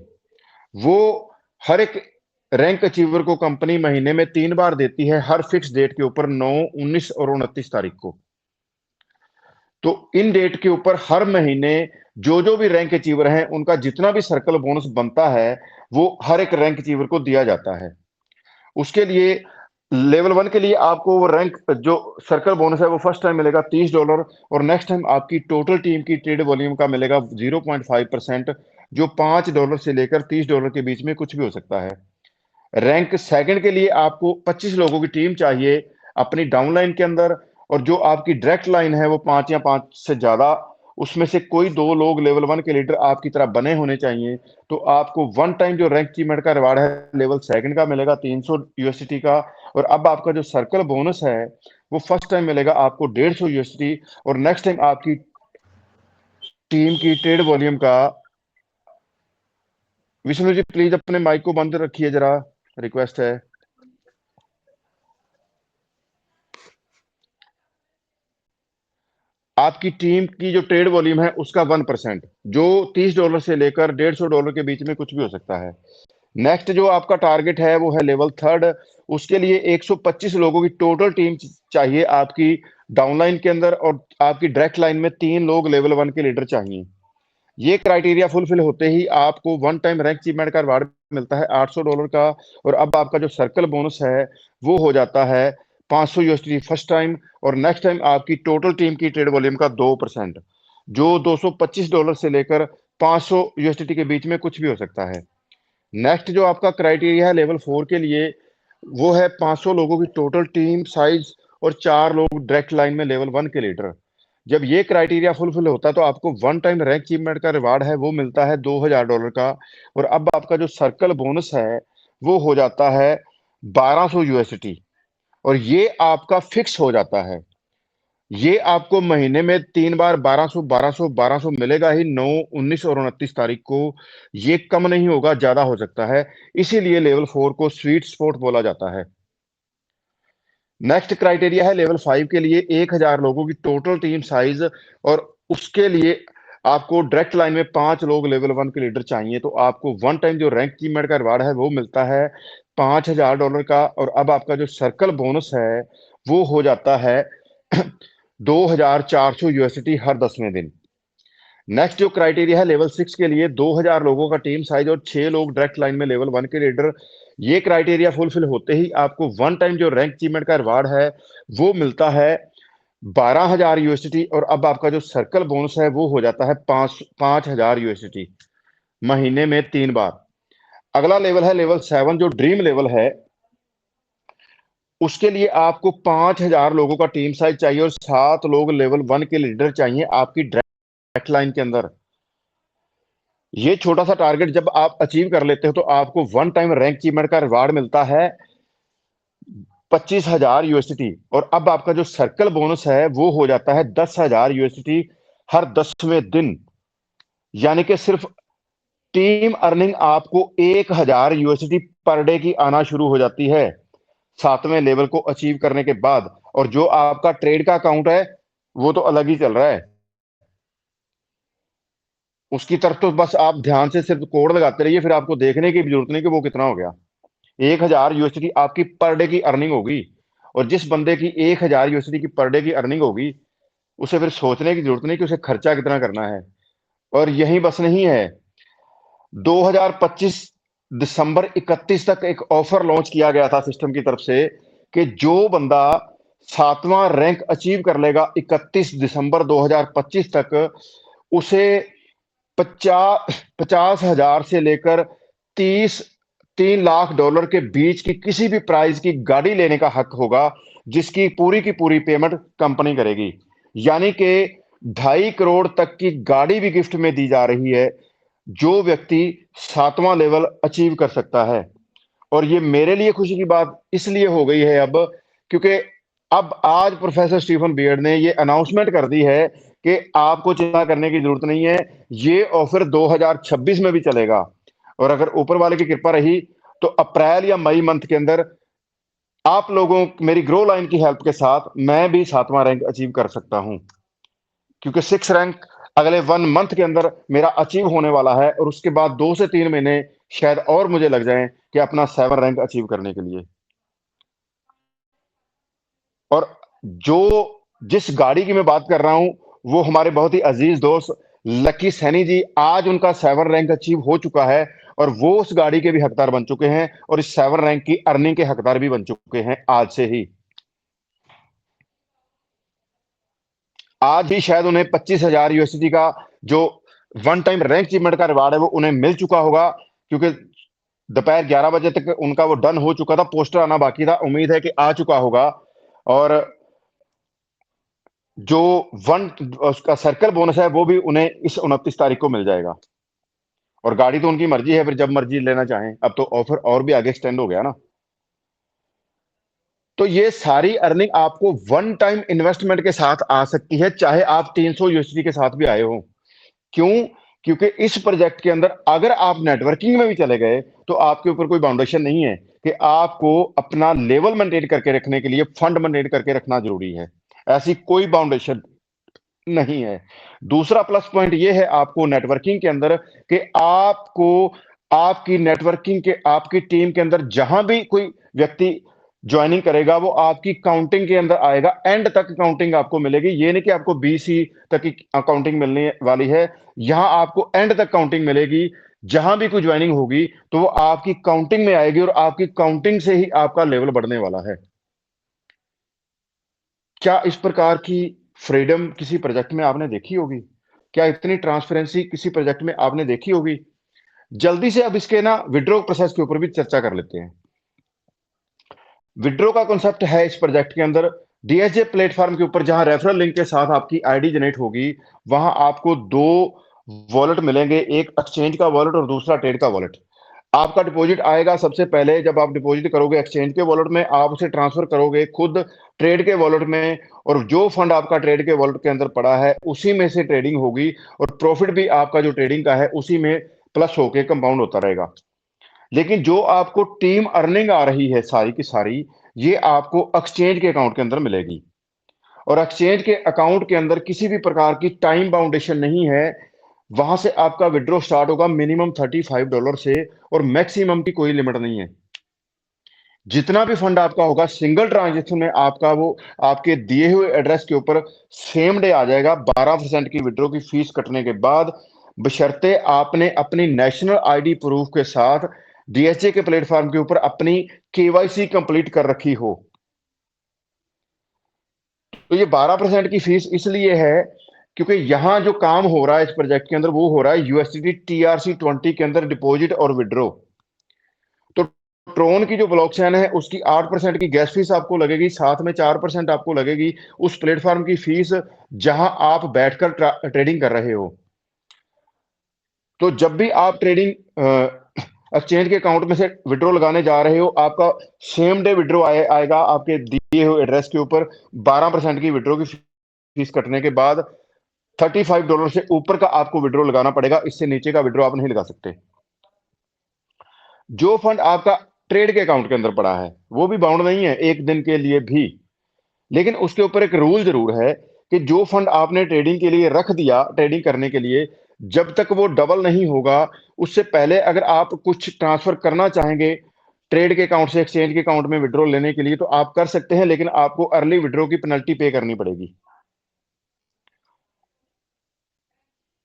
वो हर एक रैंक अचीवर को कंपनी महीने में 3 बार देती है, हर फिक्स डेट के ऊपर 9, 19 और 29 तारीख को। तो इन डेट के ऊपर हर महीने जो भी रैंक अचीवर हैं उनका जितना भी सर्कल बोनस बनता है वो हर एक रैंक अचीवर को दिया जाता है। उसके लिए लेवल 1 के लिए आपको वो रैंक जो सर्कल बोनस है वो फर्स्ट टाइम मिलेगा $30 और नेक्स्ट टाइम आपकी टोटल टीम की ट्रेड वॉल्यूम का मिलेगा 0.5%, जो $5 से लेकर $30 के बीच में कुछ भी हो सकता है। रैंक सेकंड के लिए आपको 25 लोगों की टीम चाहिए अपनी डाउनलाइन के अंदर, और जो आपकी डायरेक्ट लाइन है वो 5 या 5 से ज्यादा, उसमें से कोई 2 लोग लेवल 1 के लीडर आपकी तरह बने होने चाहिए। तो आपको वन टाइम जो रैंक अचीवमेंट का रिवार्ड है लेवल सेकंड का मिलेगा $300 का, और अब आपका जो सर्कल बोनस है वो फर्स्ट टाइम मिलेगा आपको $150 और नेक्स्ट टाइम आपकी टीम की ट्रेड वॉल्यूम का। विष्णु जी प्लीज अपने माइक को बंद रखिए जरा, रिक्वेस्ट है। आपकी टीम की जो ट्रेड वॉल्यूम है उसका 1%, जो $30 से लेकर $150 के बीच में कुछ भी हो सकता है। नेक्स्ट जो आपका टारगेट है वो है लेवल 3, उसके लिए 125 लोगों की टोटल टीम चाहिए आपकी डाउनलाइन के अंदर, और आपकी डायरेक्ट लाइन में 3 लोग लेवल 1 के लीडर चाहिए। ये क्राइटेरिया फुलफिल होते ही आपको वन टाइम रैंक अचीवमेंट का रिवार्ड मिलता है $800 का, और अब आपका जो सर्कल बोनस है वो हो जाता है $500 फर्स्ट टाइम, और नेक्स्ट टाइम आपकी टोटल टीम की ट्रेड वॉल्यूम का 2%, जो $225 से लेकर $500 के बीच में कुछ भी हो सकता है। नेक्स्ट जो आपका क्राइटेरिया है लेवल 4 के लिए वो है 500 लोगों की टोटल टीम साइज और 4 लोग डायरेक्ट लाइन में लेवल 1 के लीडर। जब ये क्राइटेरिया फुलफिल होता है तो आपको वन टाइम रैंक अचीवमेंट का रिवार्ड है वो मिलता है $2000 का, और अब आपका जो सर्कल बोनस है वो हो जाता है $1200, और ये आपका फिक्स हो जाता है। ये आपको महीने में 3 बार 1200 मिलेगा ही, 9, 19 और 29 तारीख को। ये कम नहीं होगा, ज्यादा हो सकता है, इसीलिए लेवल 4 को स्वीट स्पॉट बोला जाता है। नेक्स्ट क्राइटेरिया है लेवल 5 के लिए 1000 लोगों की टोटल टीम साइज, और उसके लिए आपको डायरेक्ट लाइन में 5 लोग लेवल 1 के लीडर चाहिए। तो आपको वन टाइम जो रैंक अचीवमेंट का रिवार्ड है वो मिलता है $5,000 का, और अब आपका जो सर्कल बोनस है वो हो जाता है $2,400 हर 10वें दिन। नेक्स्ट जो क्राइटेरिया है लेवल 6 के लिए, 2,000 लोगों का टीम साइज और 6 लोग डायरेक्ट लाइन में लेवल 1 के लीडर। ये क्राइटेरिया फुलफिल होते ही आपको वन टाइम जो रैंक अचीवमेंट का रिवार्ड है वो मिलता है $12,000, और अब आपका जो सर्कल बोनस है वो हो जाता है $5,000 महीने में 3 बार। अगला लेवल है लेवल 7 जो ड्रीम लेवल है। उसके लिए आपको 5,000 लोगों का टीम साइज चाहिए और 7 लोग लेवल 1 के लीडर चाहिए आपकी डायरेक्ट लाइन के अंदर। ये छोटा सा टारगेट जब आप अचीव कर लेते हो तो आपको वन टाइम रैंक अचीवमेंट का रिवार्ड मिलता है $25,000, और अब आपका जो सर्कल बोनस है वो हो जाता है $10,000 हर 10वें दिन। यानी कि सिर्फ टीम अर्निंग आपको $1,000 पर डे की आना शुरू हो जाती है 7वें लेवल को अचीव करने के बाद। और जो आपका ट्रेड का अकाउंट है वो तो अलग ही चल रहा है, उसकी तरफ तो बस आप ध्यान से सिर्फ कोड लगाते रहिए, फिर आपको देखने की भी जरूरत नहीं कि वो कितना हो गया। $1,000 आपकी पर डे की अर्निंग होगी, और जिस बंदे की $1,000 की पर डे की अर्निंग होगी उसे फिर सोचने की जरूरत नहीं कि उसे खर्चा कितना करना है। और यही बस नहीं है, 2025 दिसंबर 31 तक एक ऑफर लॉन्च किया गया था सिस्टम की तरफ से कि जो बंदा 7वां रैंक अचीव कर लेगा 31 दिसंबर 2025 तक, उसे 50,000 से लेकर 3 लाख डॉलर के बीच की किसी भी प्राइस की गाड़ी लेने का हक होगा, जिसकी पूरी की पूरी पेमेंट कंपनी करेगी। यानी कि 2.5 करोड़ तक की गाड़ी भी गिफ्ट में दी जा रही है जो व्यक्ति 7वां लेवल अचीव कर सकता है। और ये मेरे लिए खुशी की बात इसलिए हो गई है अब, क्योंकि अब आज प्रोफेसर स्टीफन बियर्ड ने ये अनाउंसमेंट कर दी है कि आपको चिंता करने की जरूरत नहीं है, ये ऑफर 2026 में भी चलेगा। और अगर ऊपर वाले की कृपा रही तो अप्रैल या मई मंथ के अंदर आप लोगों मेरी ग्रो लाइन की हेल्प के साथ मैं भी 7वां रैंक अचीव कर सकता हूं, क्योंकि 6 रैंक अगले 1 मंथ के अंदर मेरा अचीव होने वाला है, और उसके बाद 2 से 3 महीने शायद और मुझे लग जाएं कि अपना 7 रैंक अचीव करने के लिए। और जो जिस गाड़ी की मैं बात कर रहा हूं वो हमारे बहुत ही अजीज दोस्त लकी सैनी जी, आज उनका 7 रैंक अचीव हो चुका है और वो उस गाड़ी के भी हकदार बन चुके हैं और इस 7 रैंक की अर्निंग के हकदार भी बन चुके हैं आज से ही। आज ही शायद उन्हें $25,000 का जो वन टाइम रैंक अचीवमेंट का रिवार्ड है वो उन्हें मिल चुका होगा, क्योंकि दोपहर 11 बजे तक उनका वो डन हो चुका था, पोस्टर आना बाकी था, उम्मीद है कि आ चुका होगा। और जो उसका सर्कल बोनस है वो भी उन्हें इस 29 तारीख को मिल जाएगा। और गाड़ी तो उनकी मर्जी है, फिर जब मर्जी लेना चाहें। अब तो ऑफर और भी आगे एक्सटेंड हो गया ना। तो ये सारी अर्निंग आपको वन टाइम इन्वेस्टमेंट के साथ आ सकती है, चाहे आप $300 के साथ भी आए हो। क्यों? क्योंकि इस प्रोजेक्ट के अंदर अगर आप नेटवर्किंग में भी चले गए तो आपके ऊपर कोई बाउंडेशन नहीं है कि आपको अपना लेवल मेंटेन करके रखने के लिए फंड मेंटेन करके रखना जरूरी है, ऐसी कोई बाउंडेशन नहीं है। दूसरा प्लस पॉइंट ये है आपको नेटवर्किंग के अंदर कि आपको आपकी नेटवर्किंग के आपकी टीम के अंदर जहां भी कोई व्यक्ति ज्वाइनिंग करेगा वो आपकी काउंटिंग के अंदर आएगा, एंड तक काउंटिंग आपको मिलेगी। ये नहीं कि आपको BC तक की काउंटिंग मिलने वाली है, यहां आपको एंड तक काउंटिंग मिलेगी। जहां भी कोई ज्वाइनिंग होगी तो वो आपकी काउंटिंग में आएगी और आपकी काउंटिंग से ही आपका लेवल बढ़ने वाला है। क्या इस प्रकार की फ्रीडम किसी प्रोजेक्ट में आपने देखी होगी? क्या इतनी ट्रांसपेरेंसी किसी प्रोजेक्ट में आपने देखी होगी? जल्दी से अब इसके ना विड्रॉ प्रोसेस के ऊपर भी चर्चा कर लेते हैं। विड्रॉ का कॉन्सेप्ट है इस प्रोजेक्ट के अंदर DSJ प्लेटफॉर्म के ऊपर, जहां रेफरल लिंक के साथ आपकी आईडी जनरेट होगी, वहां आपको 2 वॉलेट मिलेंगे, एक एक्सचेंज का वॉलेट और दूसरा ट्रेड का वॉलेट। आपका डिपॉजिट आएगा सबसे पहले, जब आप डिपॉजिट करोगे एक्सचेंज के वॉलेट में, आप उसे ट्रांसफर करोगे खुद ट्रेड के वॉलेट में, और जो फंड आपका ट्रेड के वॉलेट के अंदर पड़ा है उसी में से ट्रेडिंग होगी, और प्रॉफिट भी आपका जो ट्रेडिंग का है उसी में प्लस होके कंपाउंड होता रहेगा। लेकिन जो आपको टीम अर्निंग आ रही है सारी की सारी, ये आपको एक्सचेंज के अकाउंट के अंदर मिलेगी। और एक्सचेंज के अकाउंट के अंदर किसी भी प्रकार की टाइम बाउंडेशन नहीं है। वहां से आपका विड्रॉ स्टार्ट होगा मिनिमम $35 से, और मैक्सिमम की कोई लिमिट नहीं है। जितना भी फंड आपका होगा सिंगल ट्रांजेक्शन में आपका वो आपके दिए हुए एड्रेस के ऊपर सेम डे आ जाएगा 12% की विड्रॉ की फीस कटने के बाद, बशर्ते आपने अपनी नेशनल आईडी प्रूफ के साथ डीएसजे के प्लेटफॉर्म के ऊपर अपनी केवाईसी कंप्लीट कर रखी हो। तो ये 12% की फीस इसलिए है क्योंकि यहां जो काम हो रहा है इस प्रोजेक्ट के अंदर वो हो रहा है यूएसडीटी TRC20 के अंदर डिपॉजिट और विड्रॉ। तो ट्रोन की जो ब्लॉकचेन है उसकी 8% की गैस फीस आपको लगेगी, साथ में 4% आपको लगेगी उस प्लेटफॉर्म की फीस जहां आप बैठकर ट्रेडिंग कर रहे हो। तो जब भी आप ट्रेडिंग एक्सचेंज के अकाउंट में से विड्रॉ लगाने जा रहे हो, आपका सेम डे विड्रॉ आएगा आपके दिए हुए एड्रेस के ऊपर 12% की विड्रॉ की फीस कटने के बाद $35 से ऊपर का आपको विड्रॉ लगाना पड़ेगा, इससे नीचे का विड्रॉ आप नहीं लगा सकते। जो फंड आपका ट्रेड के अकाउंट के अंदर पड़ा है वो भी बाउंड नहीं है एक दिन के लिए भी, लेकिन उसके ऊपर एक रूल जरूर है कि जो फंड आपने ट्रेडिंग के लिए रख दिया ट्रेडिंग करने के लिए, जब तक वो डबल नहीं होगा उससे पहले अगर आप कुछ ट्रांसफर करना चाहेंगे ट्रेड के अकाउंट से एक्सचेंज के अकाउंट में विड्रॉ लेने के लिए तो आप कर सकते हैं, लेकिन आपको अर्ली विड्रॉ की पेनल्टी पे करनी पड़ेगी।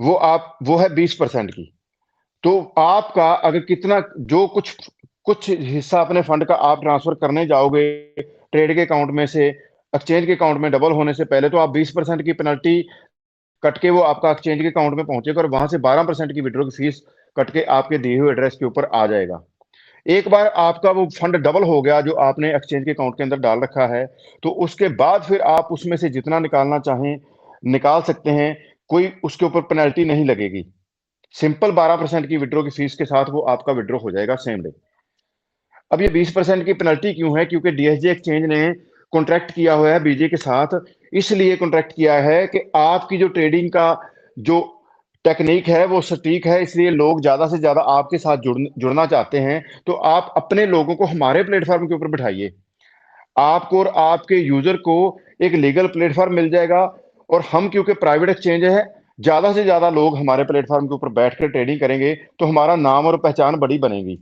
वो है 20% की। तो आपका अगर कितना जो कुछ हिस्सा अपने फंड का आप ट्रांसफर करने जाओगे ट्रेड के अकाउंट में से एक्सचेंज के अकाउंट में डबल होने से पहले, तो आप 20% की पेनल्टी कट के वो आपका एक्सचेंज के अकाउंट में पहुंचेगा और वहां से 12% की विड्रॉ की फीस कट के आपके दिए हुए एड्रेस के ऊपर आ जाएगा। एक बार आपका वो फंड डबल हो गया जो आपने एक्सचेंज के अकाउंट के अंदर डाल रखा है, तो उसके बाद फिर आप उसमें से जितना निकालना चाहें निकाल सकते हैं, कोई उसके ऊपर पेनल्टी नहीं लगेगी। सिंपल 12% की विड्रॉ की फीस के साथ वो आपका विड्रॉ हो जाएगा सेम डे। अब ये 20% की पेनल्टी क्यों है? क्योंकि डीएसजे एक्सचेंज ने कॉन्ट्रैक्ट किया हुआ है बीजे के साथ, इसलिए कॉन्ट्रैक्ट किया है कि आपकी जो ट्रेडिंग का जो टेक्निक है वो सटीक है, इसलिए लोग ज्यादा से ज्यादा आपके साथ जुड़ना चाहते हैं। तो आप अपने लोगों को हमारे प्लेटफॉर्म के ऊपर बिठाइए, आपको और आपके यूजर को एक लीगल प्लेटफॉर्म मिल जाएगा। और हम क्योंकि प्राइवेट एक्सचेंज है, ज्यादा से ज्यादा लोग हमारे प्लेटफॉर्म के ऊपर बैठकर ट्रेडिंग करेंगे तो हमारा नाम और पहचान बड़ी बनेगी।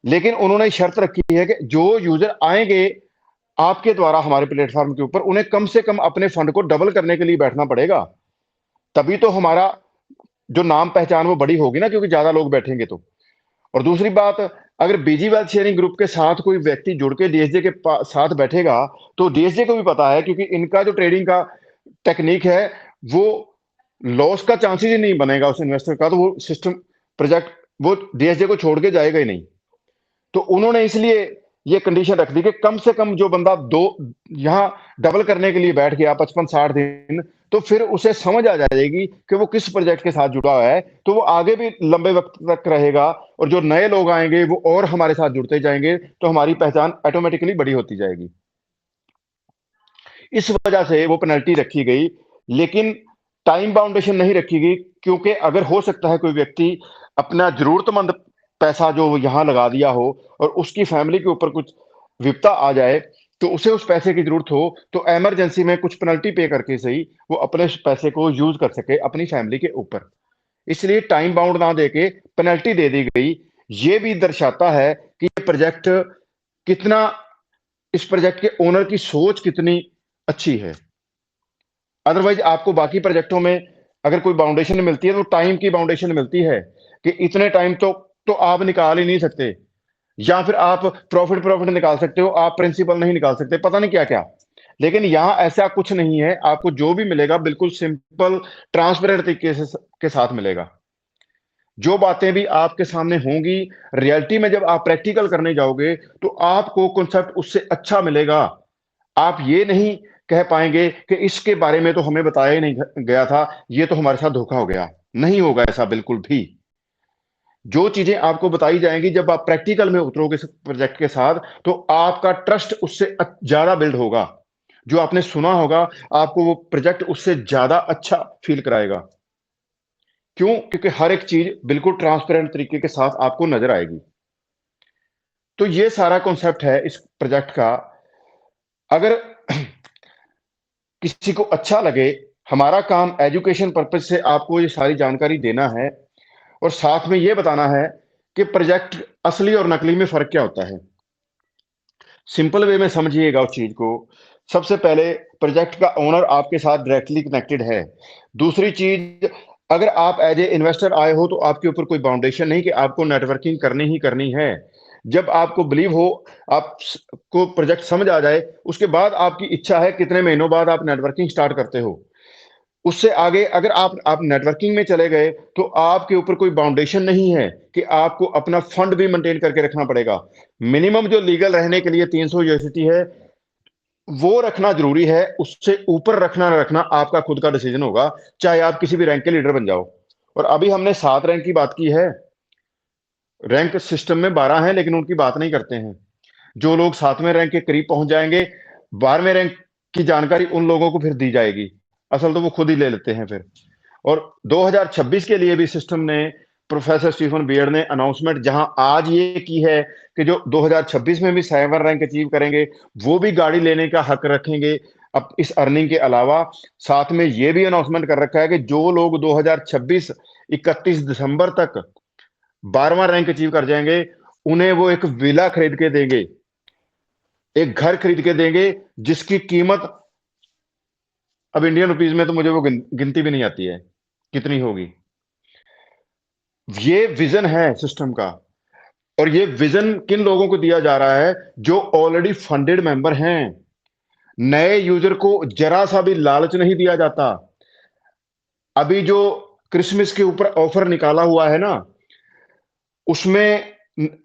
लेकिन उन्होंने शर्त रखी है कि जो यूजर आएंगे आपके द्वारा हमारे प्लेटफॉर्म के ऊपर, उन्हें कम से कम अपने फंड को डबल करने के लिए बैठना पड़ेगा, तभी तो हमारा जो नाम पहचान वो बड़ी होगी ना, क्योंकि ज्यादा लोग बैठेंगे तो। और दूसरी बात, अगर बीजी वेल्थ शेयरिंग ग्रुप के साथ कोई व्यक्ति जुड़ के डीएसजे के साथ बैठेगा तो डीएसजे को भी पता है, क्योंकि इनका जो ट्रेडिंग का टेक्निक है वो लॉस का चांसेस ही नहीं बनेगा उस इन्वेस्टर का, तो वो सिस्टम प्रोजेक्ट वो डीएसजे को छोड़ के जाएगा ही नहीं। तो उन्होंने इसलिए ये कंडीशन रख दी कि कम से कम जो बंदा यहां डबल करने के लिए बैठ गया 55-60 दिन, तो फिर उसे समझ आ जाएगी कि वो किस प्रोजेक्ट के साथ जुड़ा हुआ है, तो वो आगे भी लंबे वक्त तक रहेगा। और जो नए लोग आएंगे वो और हमारे साथ जुड़ते जाएंगे, तो हमारी पहचान ऑटोमेटिकली बड़ी होती जाएगी। इस वजह से वो पेनल्टी रखी गई, लेकिन टाइम बाउंडेशन नहीं रखी गई, क्योंकि अगर हो सकता है कोई व्यक्ति अपना जरूरतमंद पैसा जो यहां लगा दिया हो और उसकी फैमिली के ऊपर कुछ विपदा आ जाए, तो उसे उस पैसे की जरूरत हो, तो इमरजेंसी में कुछ पेनल्टी पे करके सही वो अपने पैसे को यूज कर सके अपनी फैमिली के ऊपर। इसलिए टाइम बाउंड ना देके पेनल्टी दे दी गई। ये भी दर्शाता है कि ये प्रोजेक्ट कितना, इस प्रोजेक्ट के ओनर की सोच कितनी अच्छी है। अदरवाइज आपको बाकी प्रोजेक्टों में अगर कोई बाउंडेशन मिलती है तो टाइम की बाउंडेशन मिलती है कि इतने टाइम तो आप निकाल ही नहीं सकते, या फिर आप प्रॉफिट निकाल सकते हो, आप प्रिंसिपल नहीं निकाल सकते, पता नहीं क्या क्या। लेकिन यहां ऐसा कुछ नहीं है, आपको जो भी मिलेगा बिल्कुल सिंपल ट्रांसपेरेंट तरीके के साथ मिलेगा। जो बातें भी आपके सामने होंगी रियलिटी में जब आप प्रैक्टिकल करने जाओगे तो आपको कॉन्सेप्ट उससे अच्छा मिलेगा। आप ये नहीं कह पाएंगे कि इसके बारे में तो हमें बताया ही नहीं गया था, ये तो हमारे साथ धोखा हो गया। नहीं होगा ऐसा बिल्कुल भी। जो चीजें आपको बताई जाएंगी जब आप प्रैक्टिकल में उतरोगे इस प्रोजेक्ट के साथ, तो आपका ट्रस्ट उससे ज्यादा बिल्ड होगा। जो आपने सुना होगा आपको वो प्रोजेक्ट उससे ज्यादा अच्छा फील कराएगा। क्यों? क्योंकि हर एक चीज बिल्कुल ट्रांसपेरेंट तरीके के साथ आपको नजर आएगी। तो ये सारा कॉन्सेप्ट है इस प्रोजेक्ट का। अगर किसी को अच्छा लगे, हमारा काम एजुकेशन पर्पज से आपको ये सारी जानकारी देना है और साथ में ये बताना है कि प्रोजेक्ट असली और नकली में फर्क क्या होता है। सिंपल वे में समझिएगा उस चीज को। सबसे पहले प्रोजेक्ट का ओनर आपके साथ डायरेक्टली कनेक्टेड है। दूसरी चीज, अगर आप एज ए इन्वेस्टर आए हो तो आपके ऊपर कोई बाउंडेशन नहीं कि आपको नेटवर्किंग करनी ही करनी है। जब आपको बिलीव हो, आपको प्रोजेक्ट समझ आ जाए, उसके बाद आपकी इच्छा है कितने महीनों बाद आप नेटवर्किंग स्टार्ट करते हो। उससे आगे अगर आप नेटवर्किंग में चले गए तो आपके ऊपर कोई बाउंडेशन नहीं है कि आपको अपना फंड भी मेंटेन करके रखना पड़ेगा। मिनिमम जो लीगल रहने के लिए 300 यूएसडी है वो रखना जरूरी है, उससे ऊपर रखना ना रखना आपका खुद का डिसीजन होगा, चाहे आप किसी भी रैंक के लीडर बन जाओ। और अभी हमने 7 रैंक की बात की है, रैंक सिस्टम में 12 हैं लेकिन उनकी बात नहीं करते हैं। जो लोग 7वें रैंक के करीब पहुंच जाएंगे, 12वें रैंक की जानकारी उन लोगों को फिर दी जाएगी, असल तो वो खुद ही ले लेते हैं फिर। और 2026 के लिए भी सिस्टम ने, प्रोफेसर स्टीफन बियर्ड ने अनाउंसमेंट जहां आज ये की है कि जो 2026 में भी 7 रैंक अचीव करेंगे वो भी गाड़ी लेने का हक रखेंगे अब इस अर्निंग के अलावा। साथ में ये भी अनाउंसमेंट कर रखा है कि जो लोग 2026 31 दिसंबर तक 12वां रैंक अचीव कर जाएंगे उन्हें वो एक विला खरीद के देंगे, एक घर खरीद के देंगे जिसकी कीमत अब इंडियन रुपीज में तो मुझे वो गिनती भी नहीं आती है कितनी होगी। ये विजन है सिस्टम का, और ये विजन किन लोगों को दिया जा रहा है? जो ऑलरेडी फंडेड मेंबर हैं। नए यूजर को जरा सा भी लालच नहीं दिया जाता। अभी जो क्रिसमस के ऊपर ऑफर निकाला हुआ है ना, उसमें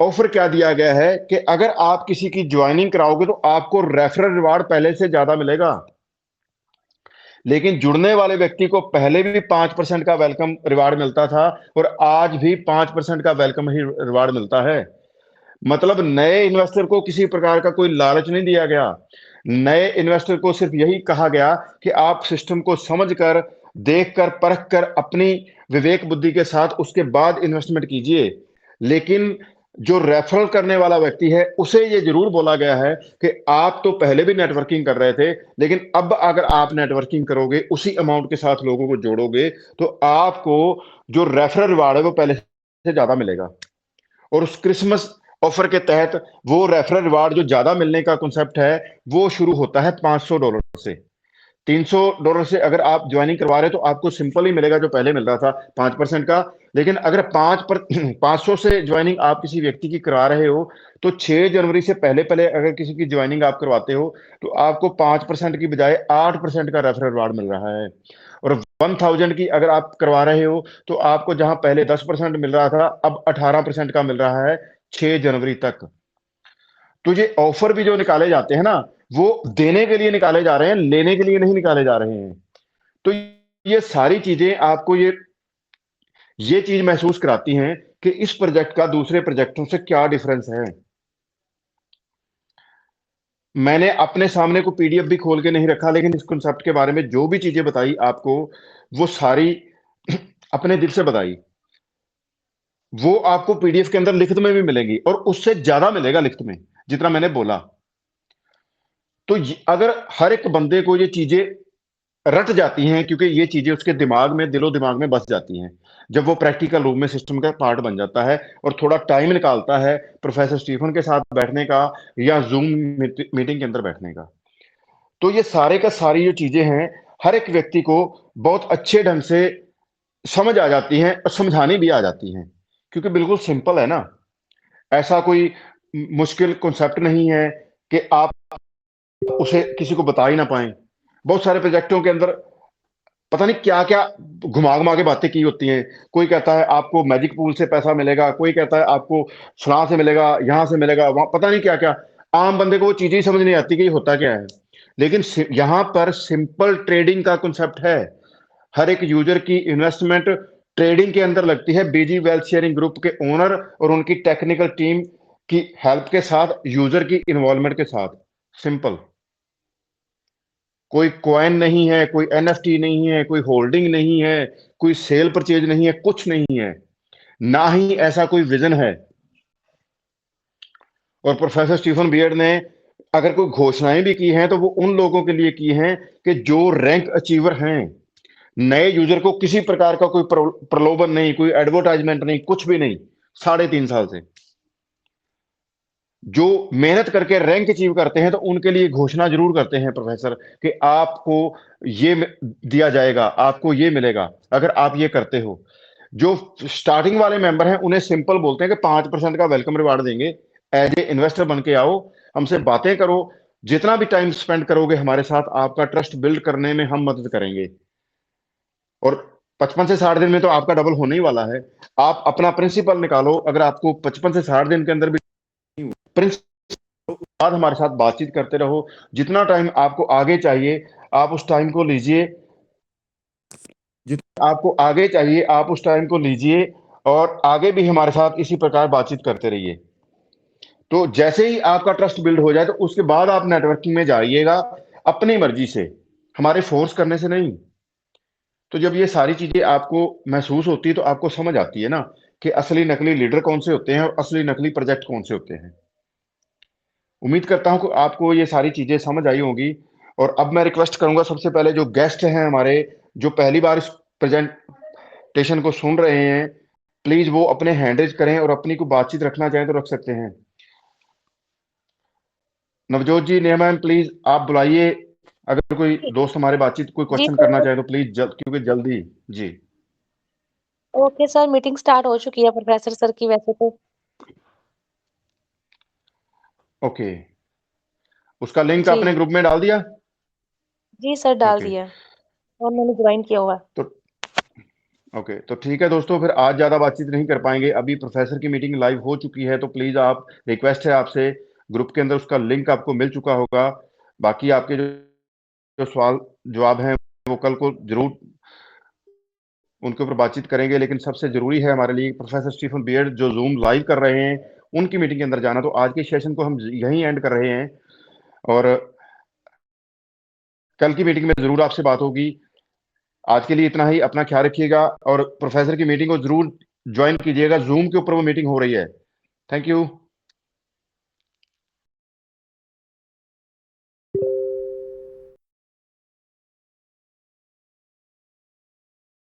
ऑफर क्या दिया गया है कि अगर आप किसी की ज्वाइनिंग कराओगे तो आपको रेफरल रिवार्ड पहले से ज्यादा मिलेगा, लेकिन जुड़ने वाले व्यक्ति को पहले भी 5% का वेलकम रिवार्ड मिलता था और आज भी 5% का वेलकम ही रिवार्ड मिलता है। मतलब नए इन्वेस्टर को किसी प्रकार का कोई लालच नहीं दिया गया। नए इन्वेस्टर को सिर्फ यही कहा गया कि आप सिस्टम को समझकर, देखकर, परखकर, अपनी विवेक बुद्धि के साथ उसके बाद इन्वेस्टमेंट कीजिए। लेकिन जो रेफरल करने वाला व्यक्ति है उसे ये जरूर बोला गया है कि आप तो पहले भी नेटवर्किंग कर रहे थे, लेकिन अब अगर आप नेटवर्किंग करोगे, उसी अमाउंट के साथ लोगों को जोड़ोगे, तो आपको जो रेफरल रिवार्ड है वो पहले से ज्यादा मिलेगा। और उस क्रिसमस ऑफर के तहत वो रेफरल रिवार्ड जो ज्यादा मिलने का कॉन्सेप्ट है वो शुरू होता है $500 से। $300 से अगर आप ज्वाइनिंग करवा रहे हो तो आपको सिंपल ही मिलेगा जो पहले मिल रहा था 5% का। लेकिन अगर 500 से ज्वाइनिंग आप किसी व्यक्ति की करा रहे हो तो 6 जनवरी से पहले पहले अगर किसी की ज्वाइनिंग आप करवाते हो तो आपको 5% की बजाय 8% का रेफरल रिवार्ड मिल रहा है। और 1000 की अगर आप करवा रहे हो तो आपको जहां पहले 10% मिल रहा था अब 18% का मिल रहा है 6 जनवरी तक। तो ये ऑफर भी जो निकाले जाते हैं ना, वो देने के लिए निकाले जा रहे हैं, लेने के लिए नहीं निकाले जा रहे हैं। तो ये सारी चीजें आपको ये चीज महसूस कराती हैं कि इस प्रोजेक्ट का दूसरे प्रोजेक्टों से क्या डिफरेंस है। मैंने अपने सामने को पीडीएफ भी खोल के नहीं रखा, लेकिन इस कॉन्सेप्ट के बारे में जो भी चीजें बताई आपको वो सारी अपने दिल से बताई। वो आपको पीडीएफ के अंदर लिखित में भी मिलेगी और उससे ज्यादा मिलेगा लिखित में जितना मैंने बोला। तो अगर हर एक बंदे को ये चीजें रट जाती हैं, क्योंकि ये चीजें उसके दिमाग में, दिलो दिमाग में बस जाती हैं, जब वो प्रैक्टिकल रूप में सिस्टम का पार्ट बन जाता है और थोड़ा टाइम निकालता है प्रोफेसर स्टीफन के साथ बैठने का या जूम मीटिंग के अंदर बैठने का, तो ये सारे का सारी जो चीजें हैं हर एक व्यक्ति को बहुत अच्छे ढंग से समझ आ जाती हैं और समझानी भी आ जाती हैं, क्योंकि बिल्कुल सिंपल है ना। ऐसा कोई मुश्किल कॉन्सेप्ट नहीं है कि आप उसे किसी को बता ही ना पाए। बहुत सारे प्रोजेक्टों के अंदर पता नहीं क्या क्या घुमा घुमा के बातें की होती हैं। कोई कहता है आपको मैजिक पूल से पैसा मिलेगा, कोई कहता है आपको फलां से मिलेगा, यहां से मिलेगा, वहां पता नहीं क्या क्या। आम बंदे को वो चीजें ही समझ नहीं आती कि ये होता क्या है। लेकिन यहां पर सिंपल ट्रेडिंग का कॉन्सेप्ट है। हर एक यूजर की इन्वेस्टमेंट ट्रेडिंग के अंदर लगती है बीजी वेल्थ शेयरिंग ग्रुप के ओनर और उनकी टेक्निकल टीम की हेल्प के साथ, यूजर की इन्वॉल्वमेंट के साथ। सिंपल। कोई कॉइन नहीं है, कोई एनएफटी नहीं है, कोई होल्डिंग नहीं है, कोई सेल परचेज नहीं है, कुछ नहीं है, ना ही ऐसा कोई विजन है। और प्रोफेसर स्टीफन बियर्ड ने अगर कोई घोषणाएं भी की हैं तो वो उन लोगों के लिए की हैं कि जो रैंक अचीवर हैं। नए यूजर को किसी प्रकार का कोई प्रलोभन नहीं, कोई एडवर्टाइजमेंट नहीं, कुछ भी नहीं। 3.5 साल से जो मेहनत करके रैंक अचीव करते हैं तो उनके लिए घोषणा जरूर करते हैं प्रोफेसर कि आपको ये दिया जाएगा, आपको ये मिलेगा अगर आप ये करते हो। जो स्टार्टिंग वाले मेंबर हैं उन्हें सिंपल बोलते हैं कि 5% का वेलकम रिवार्ड देंगे, एज ए इन्वेस्टर बन के आओ, हमसे बातें करो, जितना भी टाइम स्पेंड करोगे हमारे साथ आपका ट्रस्ट बिल्ड करने में हम मदद करेंगे। और 55 से 60 दिन में तो आपका डबल होने ही वाला है। आप अपना प्रिंसिपल निकालो, अगर आपको 55 से 60 दिन के अंदर भी प्रिंसिपल बाद हमारे साथ बातचीत करते रहो, जितना टाइम आपको आगे चाहिए आप उस टाइम को लीजिए, जितना आपको आगे चाहिए आप उस टाइम को लीजिए और आगे भी हमारे साथ इसी प्रकार बातचीत करते रहिए। तो जैसे ही आपका ट्रस्ट बिल्ड हो जाए तो उसके बाद आप नेटवर्किंग में जाइएगा अपनी मर्जी से, हमारे फोर्स करने से नहीं। तो जब ये सारी चीजें आपको महसूस होती है तो आपको समझ आती है ना कि असली नकली लीडर कौन से होते हैं और असली नकली प्रोजेक्ट कौन से होते हैं। उम्मीद करता हूं कि आपको ये सारी चीजें समझ आई होंगी। और अब मैं रिक्वेस्ट करूंगा सबसे पहले जो गेस्ट हैं हमारे, जो पहली बार इस प्रेजेंटेशन को सुन रहे हैं, प्लीज वो अपने हैंड रेज करें और अपनी कोई बातचीत रखना चाहें तो रख सकते हैं। नवजोत जी, नेहा मैम, प्लीज आप बुलाइए, अगर कोई दोस्त हमारे बातचीत कोई क्वेश्चन सर। करना चाहे तो प्लीज क्योंकि जल्दी जी। ओके सर, मीटिंग स्टार्ट हो चुकी है प्रोफेसर सर की वैसे तो। ओके, उसका लिंक जी आपने ग्रुप में डाल दिया? जी सर, डाल ओके दिया और मैंने ज्वाइन किया हुआ है। तो ओके, तो ठीक है दोस्तों, फिर आज ज्यादा बातचीत नहीं कर पाएंगे। अभी प्रोफेसर की मीटिंग लाइव हो चुकी है तो प्लीज आप, रिक्वेस्ट है आपसे, ग्रुप के अंदर उसका लिंक आपको मिल चुका होगा। बाकी आपके जो सवाल जवाब हैं वो कल को जरूर उनके ऊपर बातचीत करेंगे, लेकिन सबसे जरूरी है हमारे लिए प्रोफेसर स्टीफन बियर्ड जो जूम लाइव कर रहे हैं उनकी मीटिंग के अंदर जाना। तो आज के सेशन को हम यहीं एंड कर रहे हैं और कल की मीटिंग में जरूर आपसे बात होगी। आज के लिए इतना ही, अपना ख्याल रखिएगा और प्रोफेसर की मीटिंग को जरूर ज्वाइन कीजिएगा, जूम के ऊपर वो मीटिंग हो रही है। Thank you.